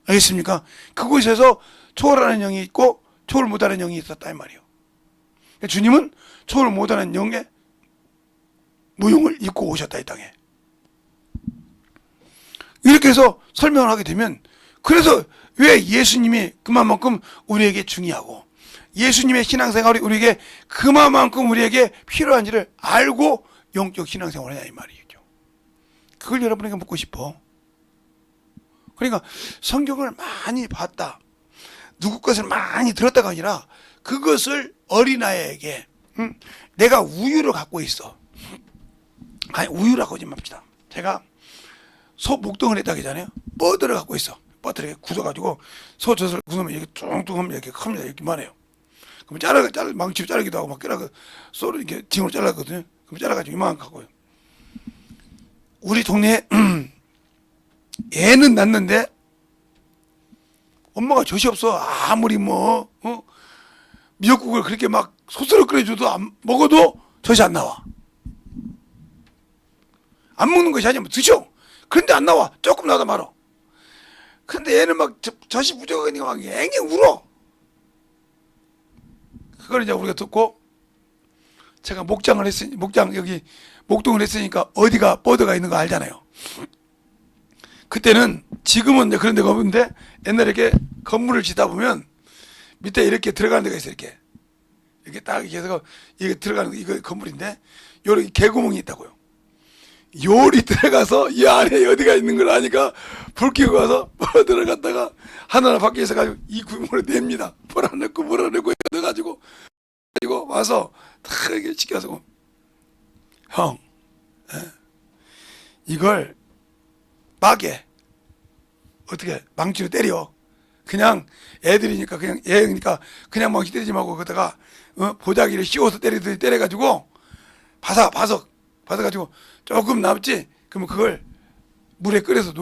알겠습니까? 그곳에서 초월하는 영이 있고 초월 못하는 영이 있었다 이 말이에요. 주님은 초월 못하는 영의 무용을 입고 오셨다 이 땅에. 이렇게 해서 설명을 하게 되면, 그래서 왜 예수님이 그만큼 우리에게 중요하고 예수님의 신앙생활이 우리에게 그만큼 우리에게 필요한지를 알고 영적 신앙생활을 하냐 이 말이죠. 그걸 여러분에게 묻고 싶어. 그러니까 성경을 많이 봤다, 누구 것을 많이 들었다가 아니라 그것을 어린아이에게, 내가 우유를 갖고 있어. 아니, 우유라고 하지 맙시다. 제가 소 목동을 했다 하잖아요. 뻐들을 갖고 있어. 뻐들을 이렇게 굳어가지고 소 젖을 굳으면 이렇게 뚱뚱 하면 이렇게 큽니다. 이렇게만 해요. 그럼 망치로 자르기도 하고 막 소를 이렇게 징으로 잘랐거든요. 그럼 잘라가지고 이만한 갖고요. 우리 동네에 애는 낳는데 엄마가 젖이 없어. 아무리 미역국을 그렇게 막 소스로 끓여줘도 먹어도 젖이 안 나와. 안 먹는 것이 아니면 드셔. 그런데 안 나와. 조금 나다 말어. 근데 얘는 막 젖이 부족하니까 막 앵앵 울어. 그걸 이제 우리가 듣고, 제가 여기 목동을 했으니까 어디가 뻐드가 있는 거 알잖아요. 그때는, 지금은 이제 그런 데가 없는데 옛날에 이렇게 건물을 짓다 보면 밑에 이렇게 들어가는 데가 있어요. 이렇게 딱 이렇게 해서 이게 들어가는 이거 건물인데 요렇게 개구멍이 있다고요. 요리 들어가서 이 안에 어디가 있는 걸 아니까 불 켜고 가서 들어갔다가 하나는 밖에 있어가지고 이 구멍을 냅니다. 몰아넣고 넣어가지고 와서 다 이렇게 시켜서, 형, 이걸 막에 어떻게 망치로 때려. 그냥 애들이니까 그냥 애니까 그냥 망치 때리지 말고 거기다가 보자기를 씌워서 때려가지고 바삭가지고 조금 남지. 그러면 그걸 물에 끓여서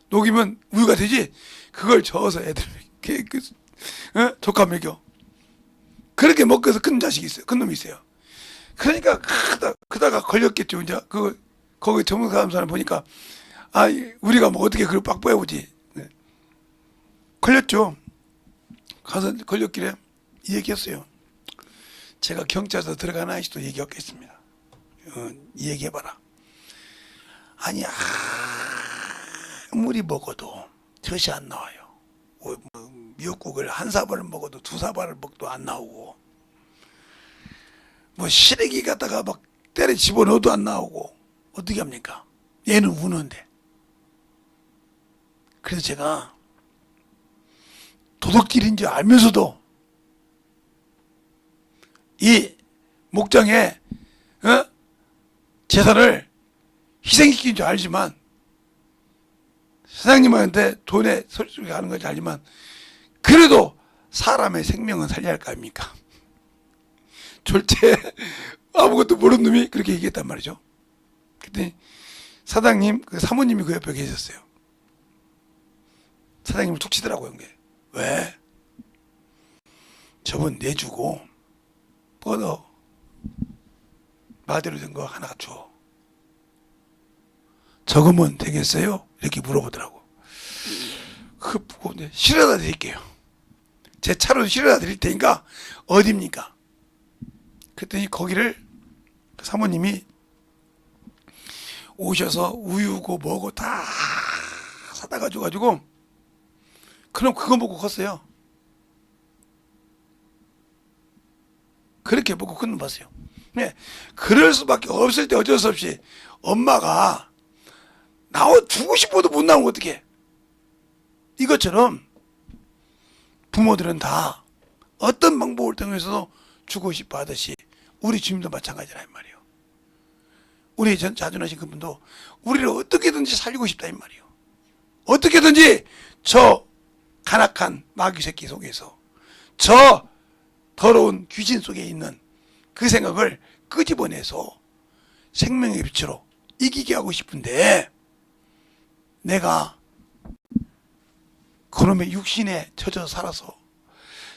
녹이면 우유가 되지. 그걸 저어서 애들 조카 먹여. 그렇게 먹어서 큰 자식이 있어요. 큰 놈이 있어요. 그러니까 크다가 걸렸겠죠. 이제 거기 전문가 사람 보니까, 우리가 뭐 어떻게 그걸 빡빡해보지. 네. 걸렸죠. 가서 걸렸길래 이 얘기했어요. 제가 경찰서 들어가는 아저씨도 얘기했겠습니다. 이 얘기해봐라. 아니, 아무리 먹어도 젖이 안 나와요. 미역국을 한 사발을 먹어도 두 사발을 먹어도 안 나오고, 시래기 갖다가 막 때려 집어넣어도 안 나오고, 어떻게 합니까? 얘는 우는데. 그래서 제가 도둑질인 줄 알면서도 이 목장에 재산을 희생시킨 줄 알지만, 사장님한테 돈에 설득이 가는 건지 알지만, 그래도 사람의 생명은 살려야 할 거 아닙니까? 졸제 아무것도 모르는 놈이 그렇게 얘기했단 말이죠. 그때 사장님, 사모님이 그 옆에 계셨어요. 사장님을 툭 치더라고요. 왜? 저분 내주고 뻗어 마대로 된 거 하나 줘. 적으면 되겠어요? 이렇게 물어보더라고. 그거 보고 실어다 드릴게요. 제 차로 실어다 드릴 테니까 어디입니까? 그랬더니 거기를 사모님이 오셔서 우유고 뭐고 다 사다 가지고 그럼 그거 먹고 컸어요. 그렇게 먹고 큰 놈 봤어요. 네, 그럴 수밖에 없을 때 어쩔 수 없이 엄마가 주고 싶어도 못 나오면 어떡해. 이것처럼 부모들은 다 어떤 방법을 통해서도 주고 싶어 하듯이 우리 주님도 마찬가지라 이 말이에요. 우리 자존하신 그분도 우리를 어떻게든지 살리고 싶다 이 말이에요. 어떻게든지 저 간악한 마귀 새끼 속에서, 저 더러운 귀신 속에 있는 그 생각을 끄집어내서 생명의 빛으로 이기게 하고 싶은데, 내가 그놈의 육신에 젖어 살아서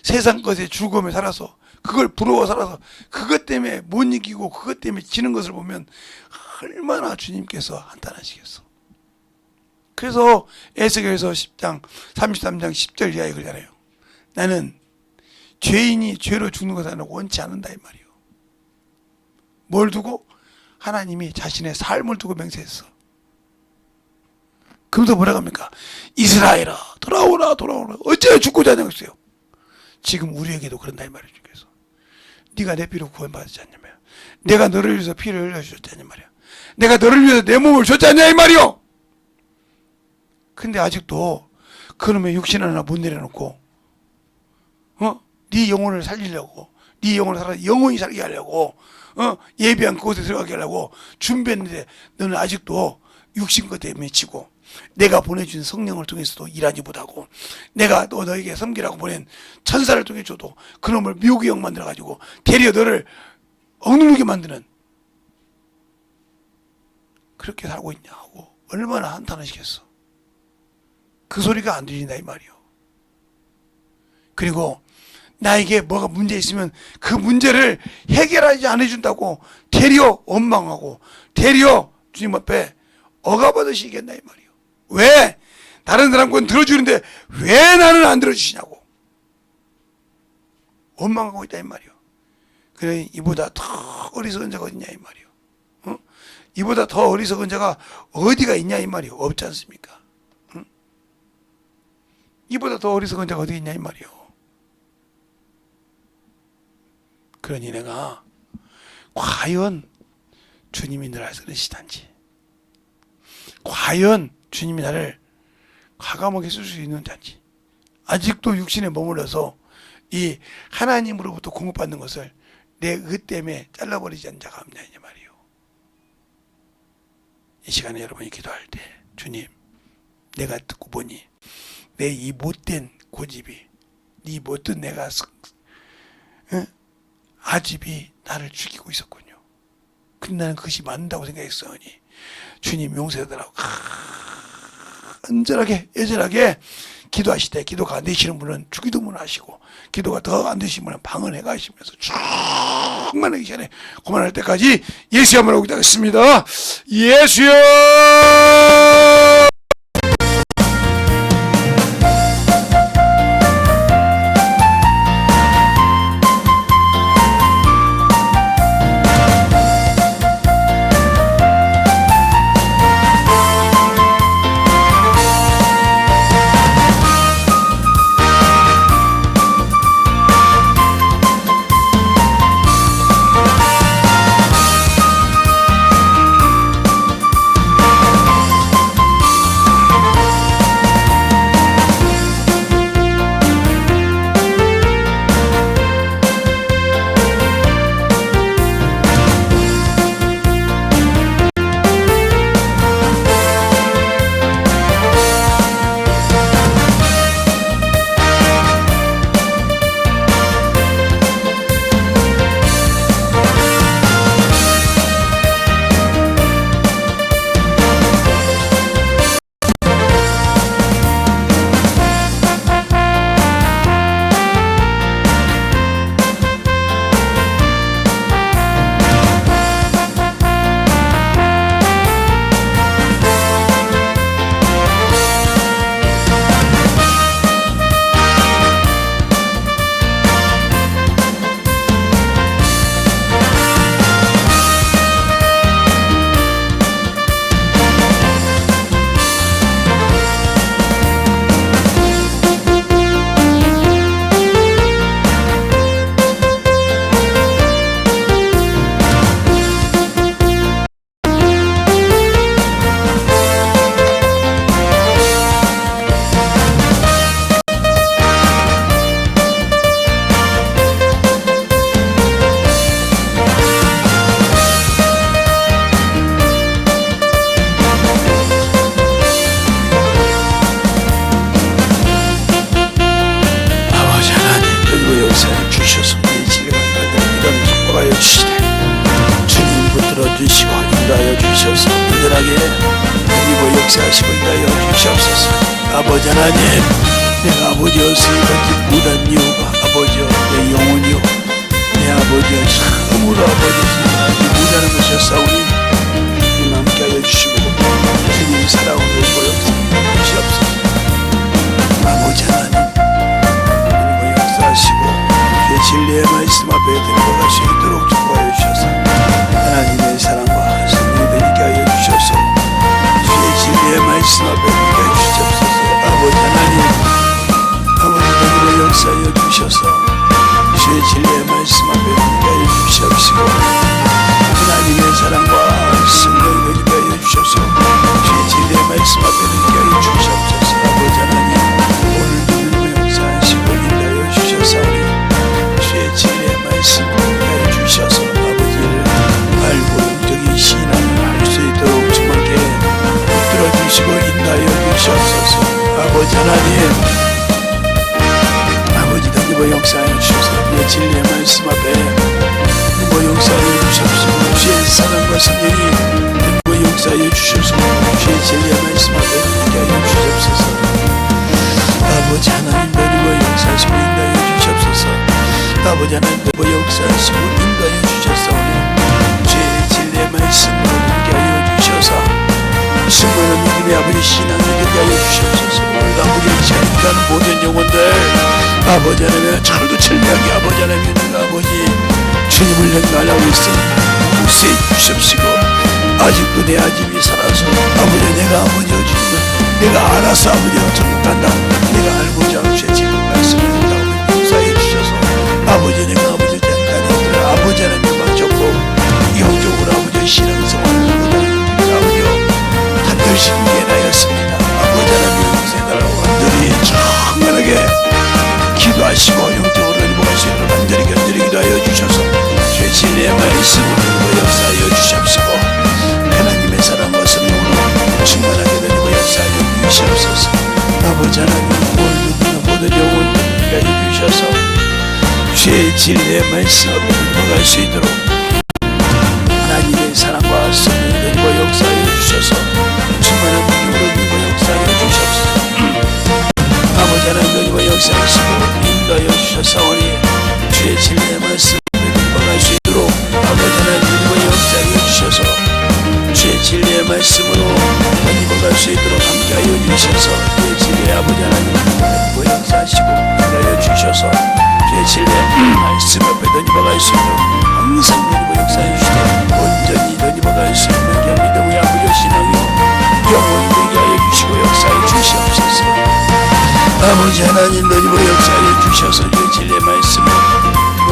세상 것에 즐거움에 살아서 그걸 부러워 살아서 그것 때문에 못 이기고 그것 때문에 지는 것을 보면 얼마나 주님께서 한탄하시겠어. 그래서 에스겔서 10장 33장 10절 이하에 그러잖아요. 나는 죄인이 죄로 죽는 것을 나는 원치 않는다 이 말이에요. 뭘 두고? 하나님이 자신의 삶을 두고 맹세했어. 그러면서 뭐라고 합니까? 이스라엘아 돌아오라 돌아오라 어째 죽고자 하냐고 했어요. 지금 우리에게도 그런다 이 말이죠. 그래서 네가 내 피로 구원받았지 않냐 말이야. 내가 너를 위해서 피를 흘려주셨지 않냐 말이야. 내가 너를 위해서 내 몸을 줬지 않냐 이 말이요. 근데 아직도 그놈의 육신 하나 못 내려놓고 네 영혼을 살리려고 네 영혼을 살아 영혼이 살게 하려고 예비한 그곳에 들어가게 하려고 준비했는데 너는 아직도 육신 것 때문에 치고 내가 보내준 성령을 통해서도 일하지 못하고 내가 너에게 섬기라고 보낸 천사를 통해 줘도 그놈을 미혹의 영 만들어가지고 되려 너를 억누르게 만드는 그렇게 살고 있냐 하고 얼마나 한탄을 시켰어. 그 소리가 안 들린다 이 말이요. 그리고 나에게 뭐가 문제 있으면 그 문제를 해결하지 않아준다고 되려 원망하고 되려 주님 앞에 억압하듯이 얘기한다 이 말이요. 왜? 다른 사람 건 들어주는데 왜 나는 안 들어주시냐고 원망하고 있다 이 말이요. 그래 이보다 더 어리석은 자가 어딨냐 이 말이요. 이보다 더 어리석은 자가 어디가 있냐 이 말이요. 없지 않습니까? 이보다 더 어리석은 자가 어디 있냐 이 말이요. 그러니 내가 과연 주님이 나를 쓰시단지 과연 주님이 나를 과감하게 쓸 수 있는 자인지 아직도 육신에 머물러서 이 하나님으로부터 공급받는 것을 내 의 때문에 잘라버리지 않는 자가 없냐 이 말이요. 이 시간에 여러분이 기도할 때 주님 내가 듣고 보니 내 이 못된 고집이 이 못된 내가 아집이 나를 죽이고 있었군요. 근데 나는 그것이 맞는다고 생각했으니 주님 용서해달라고 간절하게 애절하게 기도하시되 기도가 안 되시는 분은 주기도문 하시고 기도가 더 안 되시는 분은 방언해 가시면서 충만하기 전에 그만할 때까지 예수의 이름으로 기도하겠습니다. 예수여 주시고 인도하여 주셔서 온전하게 그리고 역사하시고 인도하여 주시옵소서. 아버지 하나님, 내가 아버지였으니 같은 무단 이유가 아버지여 내 영혼이요 내 아버지여 참으로 아버지여 무다는 것이었사오니 주님 함께하여 주시고 주님 살아오는 보여 충만한 믿음의 아버지 신앙이 되게 하여 주시옵소서. 오늘도 아버지의 시간이라는 모든 영혼들 아버지 하나님 하루도 철저하게 아버지 하나님 믿는 아버지 주님을 연결하고 있습니다. 복수해 주시옵시고 아직도 내 아집이 살아서 아버지 내가 아버지 주님을 내가 알아서 아버지가 전국 간다 내가 알고자 하는 죄 지금 말씀을 듣다고 용서해 주셔서 아버지 내가 아버지 장가님들 아버지 하나님만 적고 영적으로 아버지 신앙생활을 아버지요 한결씩 예나였습니다. 아버지 하나님 용서해달라고 간절히 정말하게 기도하시고 영적으로 일복하시기를 간절히 기도하여 주셔서 주의 진리의 말씀으로 역사하여 주시옵시고 하나님의 사랑과 성령으로 충만하게 되고 역사하여 주시옵소서. 아버지 하나님 오늘 모든 영혼들을 위하여 주셔서 주의 진리의 말씀으로 일복할 수 있도록 하나님의 사랑과 성령이 되고 역사하여 주셔서 충만한 능력으로 되고 역사하여 주시옵소서. 아버지 하나님 되고 역사하시고 인도하여 주셨사오니 주의 진리의 말씀을 일복할 수 있도록 아버지 하나님 되고 역사하여 주셔서 주의 진리의 말씀으로 일복할 수 있도록 함께하여 주셔서 주의 진리의 아버지 하나님 되고 역사하시고 인도하여 주셔서 주의 진리의 말씀 앞에 던져갈 수 있도록 항상 되고 역사해 주시되 온전히 던져갈 수 있는 경리되고 아버지 신앙이요 영원히 되게 하여 주시고 역사해 주시옵소서. 아버지 하나님 너희로 역사하여 주셔서 주의 진리의 말씀을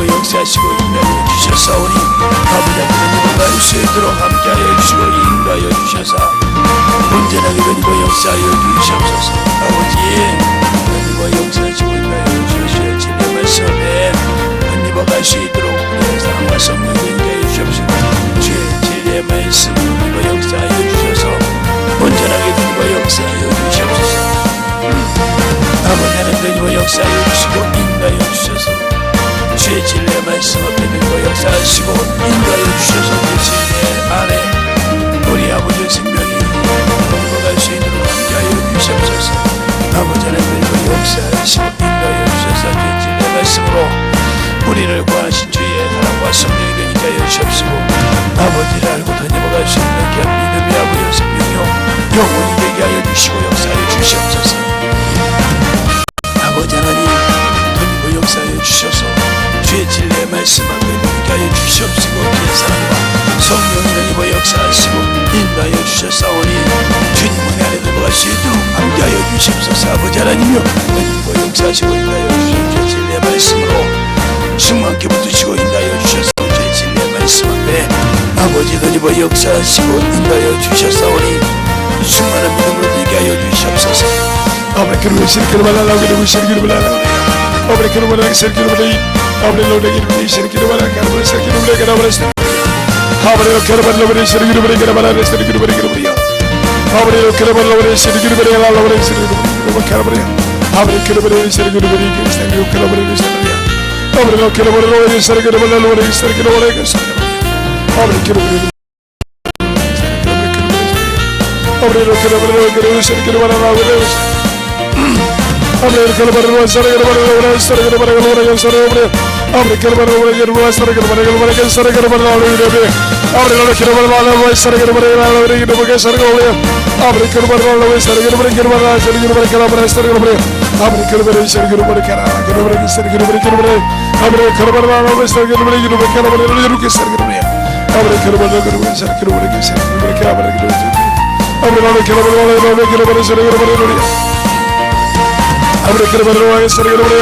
역사하시고 인도하여 주셨사오니 아버지 하나님 갈 수 있도록 함께하여 주시고 인도하여 주셔서 온전하게 너희로 역사하여 주시옵소서. 아버지 너희로 역사하시고 인도하여 주셔서 주의 진리의 말씀에 갈 수 있도록 우리의 사랑과 성령을 인도하여 주시옵시고 주의 진리의 말씀으로 역사하여 주셔서 온전하게 너희로 역사하여 주시옵소서. 아버지 하나님 역사하여 주시고 인도하여 주셔서 주의 진리의 말씀 앞에 들고 역사하시고 인도하여 주셔서 그 진리 안에 우리 아버지의 생명이 넘어갈 수 있도록 함께하여 주시옵소서. 아버지 하나님 역사하시고 인도하여 주셔서 주의 진리의 말씀으로 우리를 구하신 주의 사랑과 성령이 되니까 하여 주시옵시고 아버지를 알고 던져갈 수 있는 귀한 믿음의 아버지의 생명이요 영원히 되게 하여 주시고 역사하여 주시옵소서. 아버지 하나님 던지고 역사하여 주셔서 주의 진리의 말씀 앞에 되게 하여 주시옵시고 주의 사랑과 성령이 던지고 역사하시고 인도하여 주셨사오니 주님 은혜 안에 들어갈 수 있도록 함께하여 주시옵소서. 아버지 하나님이여 던지고 역사하시고 인도하여 주시옵소서. 주의 진리의 말씀으로 충만케 붙으시고 인도하여 주셔서 주의 진리의 말씀 앞에 아버지 던지고 역사하시고 인도하여 주셨사오니 충만한 믿음으로 되게 하여 주시옵소서. 아버지 그리고 시리키를 말하라고 그리고 시리키를 말하라고 아버지 그리고 말하라고 시리키를 말하라고 아버지 로데기를 시리키를 말하라고 아버지 시리키를 말하라고 아버지 그리고 말하라고 시리키를 말하라고 시리키를 말하라고 아버지 그리고 말하라고 시리키를 말하라고 아버지 시리키를 말하라고 아버지 그리고 말하라고 시리키를 말하라고 Abre lo que lo bueno es ser que lo bueno es ser que lo bueno es abre que lo bueno abre lo que lo bueno es ser que lo bueno es abre que lo bueno es ser que lo bueno es ser que lo bueno es ser abre que lo bueno es ser que lo bueno es ser que lo bueno abre lo que lo bueno es ser que lo bueno es ser que lo bueno abre que lo bueno es ser que lo bueno es ser que lo bueno es ser que lo bueno abre que lo bueno es ser que lo bueno es ser que lo bueno abre que lo bueno es ser que lo bueno es ser que lo bueno es ser que lo bueno abre que lo bueno es ser que lo bueno es ser que lo bueno abre que lo bueno que lo bueno que lo bueno ser que lo bueno abre que lo bueno es ser que lo bueno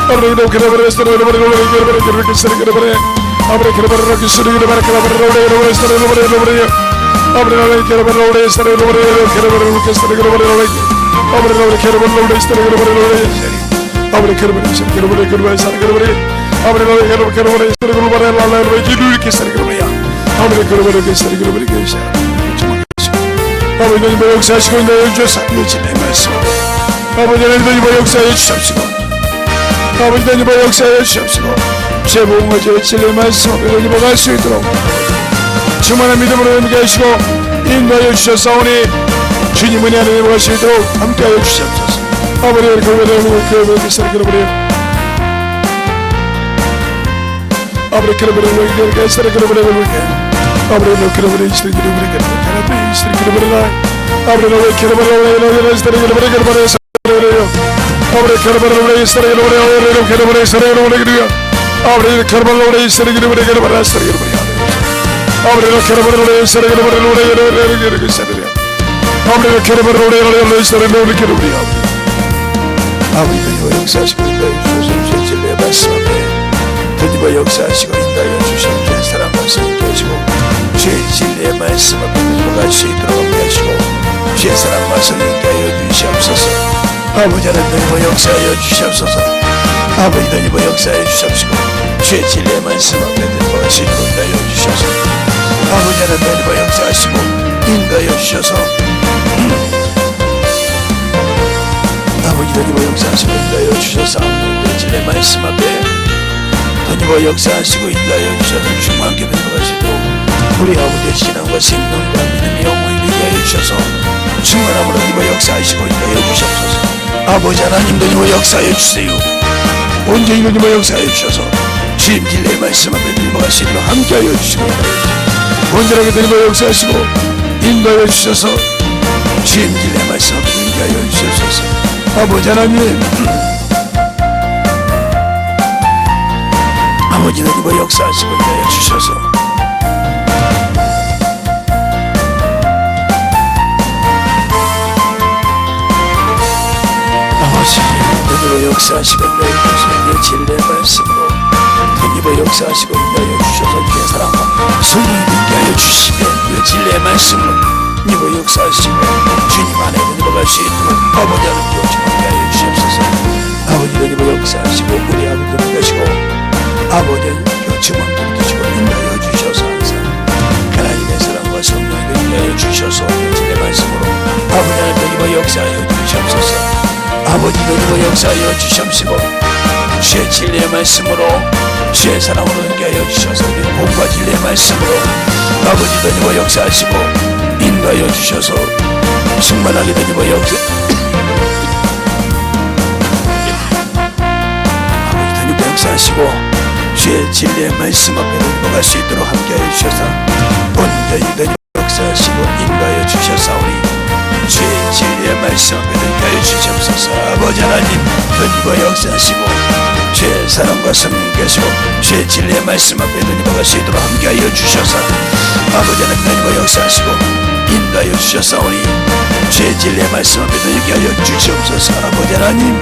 abre que lo bueno es ser que lo bueno que ser que lo bueno abre que lo bueno que ser que lo bueno que lo bueno es ser que lo bueno abre que lo bueno es ser que lo bueno que lo bueno que ser que lo bueno abre que lo bueno es ser que lo bueno abre que lo bueno es ser que lo bueno que lo es ser que lo bueno abre que lo bueno es ser que lo bueno la la que ser que lo bueno abre que lo bueno que ser que lo bueno que ser 아버지 뭐 역사하시고 인도하여 주셔서 주님의 말씀 아버지 하나님 뭐 역사하여 주시옵시고 아버지 하나님 뭐 역사하여 주시옵시고 제 몸과 제 진리의 말씀 앞에 뭐 갈 수 있도록 충만한 믿음으로 함께 하시고 인도하여 주셨사오니 주님 은혜 안에 갈 수 있도록 함께하여 주시옵소서. 아버지 이렇게 그렇게 살아가버려 아버지 그러므로 이렇게 살아가버려 아버지 그러므로 이스라엘이 우리가 하나님 이스라엘이 우리가 아버지는 왜 결혼을 해서 아버지 결혼을 해서 아버지 결혼을 해서 아버지가 역사하시고 인도해 주셔서 진리의 말씀 앞에 주님의 역사하시고 인도하여 주시는 주의 사랑 말씀 있게 하시고 주의 진리의 말씀 앞에 들어갈 수 있도록 하시고 주의 사랑 말씀 있게 하여 주시옵소서. 아버지 하나님 역사하여 주시옵소서. 아버지 하나님 역사하여 주시옵시고 주의 진리의 말씀 앞에 들어갈 수 있도록 하여 주시옵소서. 아버지 하나님 역사하시고 인도하여 주셔서 아버지 하나님 역사하시고 인도하여 주셔서 아버지 진리의 말씀 앞에 하나님과 역사하시고 인도하여 주셔서 충만하게 들어가시도록 우리 아버지의 신앙과 생명과 믿음이 영원히 되게 하여 주셔서 충만함으로 하나님과 역사하시고 인도하여 주시옵소서. 아버지 하나님 하나님과 역사하여 주세요. 온전히 하나님과 역사하여 주셔서 주님 진리의 말씀 앞에 들어갈 수 있도록 함께하여 주시고 온전하게 하나님과 역사하시고 인도하여 주셔서 주님 진리의 말씀 앞에 함께하여 주시옵소서. 아버지 하나님 아버지 하나님과 역사하시고 인도하여 주셔서 아버지 하나님과 역사하시고 인도하여 주셔서 진리의 말씀으로 하나님과 역사하시고 인도하여 주셔서 주의 사랑과 성령이 있게 하여 주시며 진리의 말씀으로 하나님과 역사하시고 주님 안에 들어갈 수 있도록 아버지 하나님 역사하게 하여 주시옵소서. 아버지 하나님과 역사하시고 우리 아버지 들어가시고 아버지 요청만 붙드시고 인도하여 주셔서 항상 하나님의 사랑과 성령을 인도하여 주셔서 진리의 말씀으로 아버지 하나님과 역사하여 주시옵소서. 아버지 하나님과 역사하여 주시옵시고 주의 진리의 말씀으로 주의 사랑으로 인도하여 주셔서 복과 진리의 말씀으로 아버지 하나님과 역사하시고 인도하여 주셔서 충만하게 하나님과 역사 아버지 하나님과 역사하시고 주의 진리의 말씀 앞에 넘어갈 수 있도록 함께하여 주셔서 온전히 역사하시고 인도하여 주셔서오니 주의 진리의 말씀 앞에 넘어가여 주시옵소서. 아버지 하나님 하나님과 역사하시고 주의 사랑과 성령 계시고 주의 진리의 말씀 앞에 넘어갈 수 있도록 함께하여 주셔서 아버지 하나님과 역사하시고 인도하여 주셔서오니 주의 진리의 말씀 앞에 넘어가여 주시옵소서. 아버지 하나님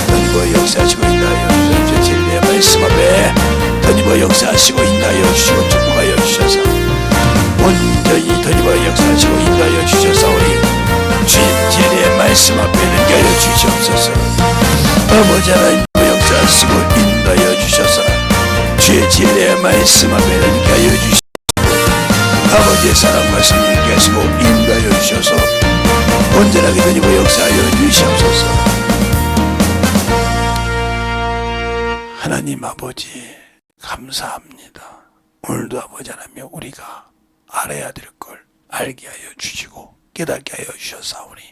하나님과 역사하시고 인도하여 주셔서 주의 진리의 말씀 앞에 하나님과 역사하시고 인도하여 주시고 축복하여 주셔서 온전히 하나님과 역사하시고 인도하여 주셔서오니 주님 진리의 말씀 앞에 넘겨여 주시옵소서. 아버지 하나님과 역사하시고 인도하여 주셔서 주의 진리의 말씀 앞에 넘겨여 주시옵소서. 아버지의 사랑과 성령 계시고 인도하여 주셔서 온전하게 하나님과 역사하여 주시옵소서. 하나님 아버지 감사합니다. 오늘도 아버지 하나님 우리가 알아야 될 걸 알게 하여 주시고 깨닫게 하여 주셨사오니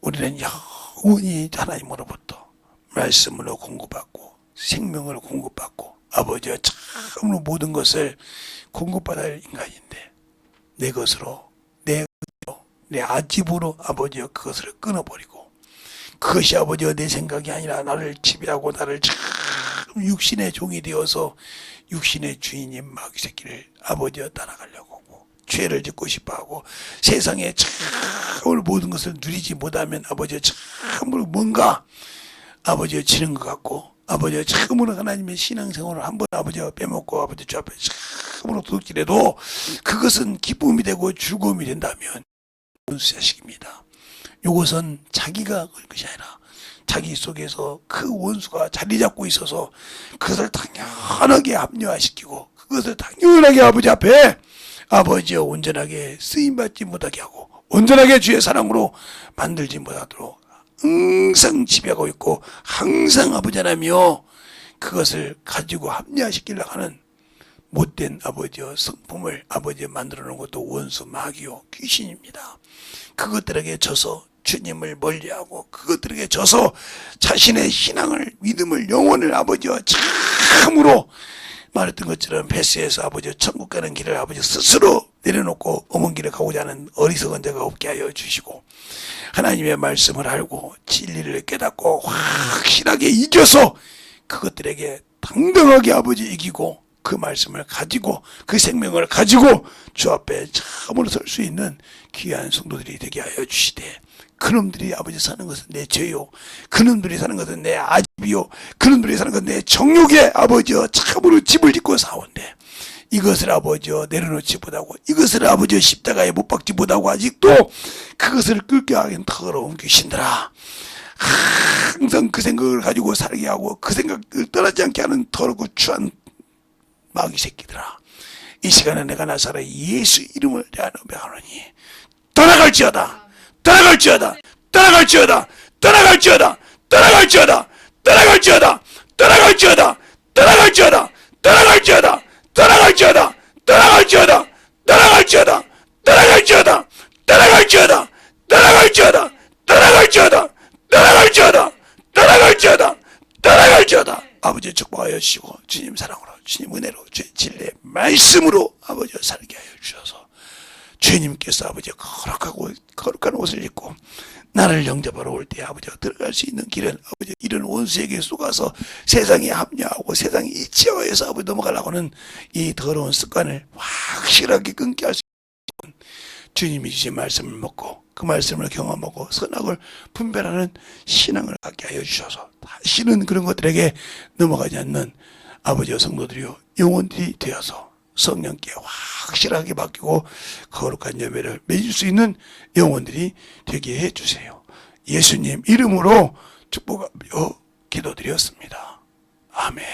우리는 영원히 하나님으로부터 말씀으로 공급받고 생명을 공급받고 아버지와 참으로 모든 것을 공급받아야 할 인간인데 내 것으로 내 아집으로 아버지와 그것을 끊어버리고 그것이 아버지와 내 생각이 아니라 나를 지배하고 나를 참 육신의 종이 되어서 육신의 주인인 마귀 새끼를 아버지와 따라가려고 하고 죄를 짓고 싶어하고 세상에 참으로 모든 것을 누리지 못하면 아버지와 참으로 뭔가 아버지와 지는 것 같고 아버지와 참으로 하나님의 신앙생활을 한번 아버지와 빼먹고 아버지 주 앞에 참으로 도둑질해도 그것은 기쁨이 되고 즐거움이 된다면 원수 자식입니다. 이것은 자기가 그럴 것이 아니라 자기 속에서 그 원수가 자리 잡고 있어서 그것을 당연하게 합리화시키고 그것을 당연하게 아버지 앞에 아버지와 온전하게 쓰임받지 못하게 하고 온전하게 주의 사랑으로 만들지 못하도록 항상 지배하고 있고 항상 아버지 하나며 그것을 가지고 합리화시키려고 하는 못된 아버지와 성품을 아버지와 만들어 놓은 것도 원수 마귀요 귀신입니다. 그것들에게 져서 주님을 멀리하고 그것들에게 져서 자신의 신앙을 믿음을 영혼을 아버지와 참으로 말했던 것처럼 패스해서 아버지 천국 가는 길을 아버지 스스로 내려놓고 어먼 길에 가고자 하는 어리석은 자가 없게 하여 주시고, 하나님의 말씀을 알고 진리를 깨닫고 확실하게 이겨서 그것들에게 당당하게 아버지 이기고, 그 말씀을 가지고 그 생명을 가지고 주 앞에 참으로 설 수 있는 귀한 성도들이 되게 하여 주시되, 그놈들이 아버지 사는 것은 내 죄요, 그놈들이 사는 것은 내 아집이요, 그놈들이 사는 것은 내 정욕에 아버지여 참으로 집을 짓고 사온데, 이것을 아버지여 내려놓지 못하고, 이것을 아버지여 십자가에 못 박지 못하고 아직도 그것을 끌게 하긴 더러운 귀신들아, 항상 그 생각을 가지고 살게 하고 그 생각을 떠나지 않게 하는 더럽고 추한 마귀 새끼들아, 이 시간에 내가 나사라 예수 이름을 내가 명하노니 떠나갈지어다, 떠나갈지어다, 떠나갈지어다, 떠나갈지어다, 떠나갈지어다, 떠나갈지어다, 떠나갈지어다, 떠나갈지어다, 떠나갈지어다, 떠나갈지어다, 떠나갈지어다, 떠나갈지어다, 떠나갈지어다, 떠나갈지어다, 떠나갈지어다, 떠나갈지어다, 떠나갈지어다, 떠나갈지어다, 떠나갈지어다. 아버지 축복하여 주시고, 주님 사랑으로, 주님 은혜로, 주의 진리의 말씀으로 아버지 살게 하여 주셔서, 주님께서 아버지 거룩한 옷을 입고 나를 영접하러 올 때 아버지가 들어갈 수 있는 길은 아버지 이런 원수에게 쏘가서 세상에 합류하고 세상에 이치하여서 아버지 넘어가려고는 이 더러운 습관을 확실하게 끊게 할 수 있는 주님이 주신 말씀을 먹고 그 말씀을 경험하고 선악을 분별하는 신앙을 갖게 하여 주셔서 다시는 그런 것들에게 넘어가지 않는 아버지와 성도들이요 영혼들이 되어서 성령께 확실하게 바뀌고 거룩한 열매를 맺을 수 있는 영혼들이 되게 해주세요. 예수님 이름으로 축복하며 기도드렸습니다. 아멘.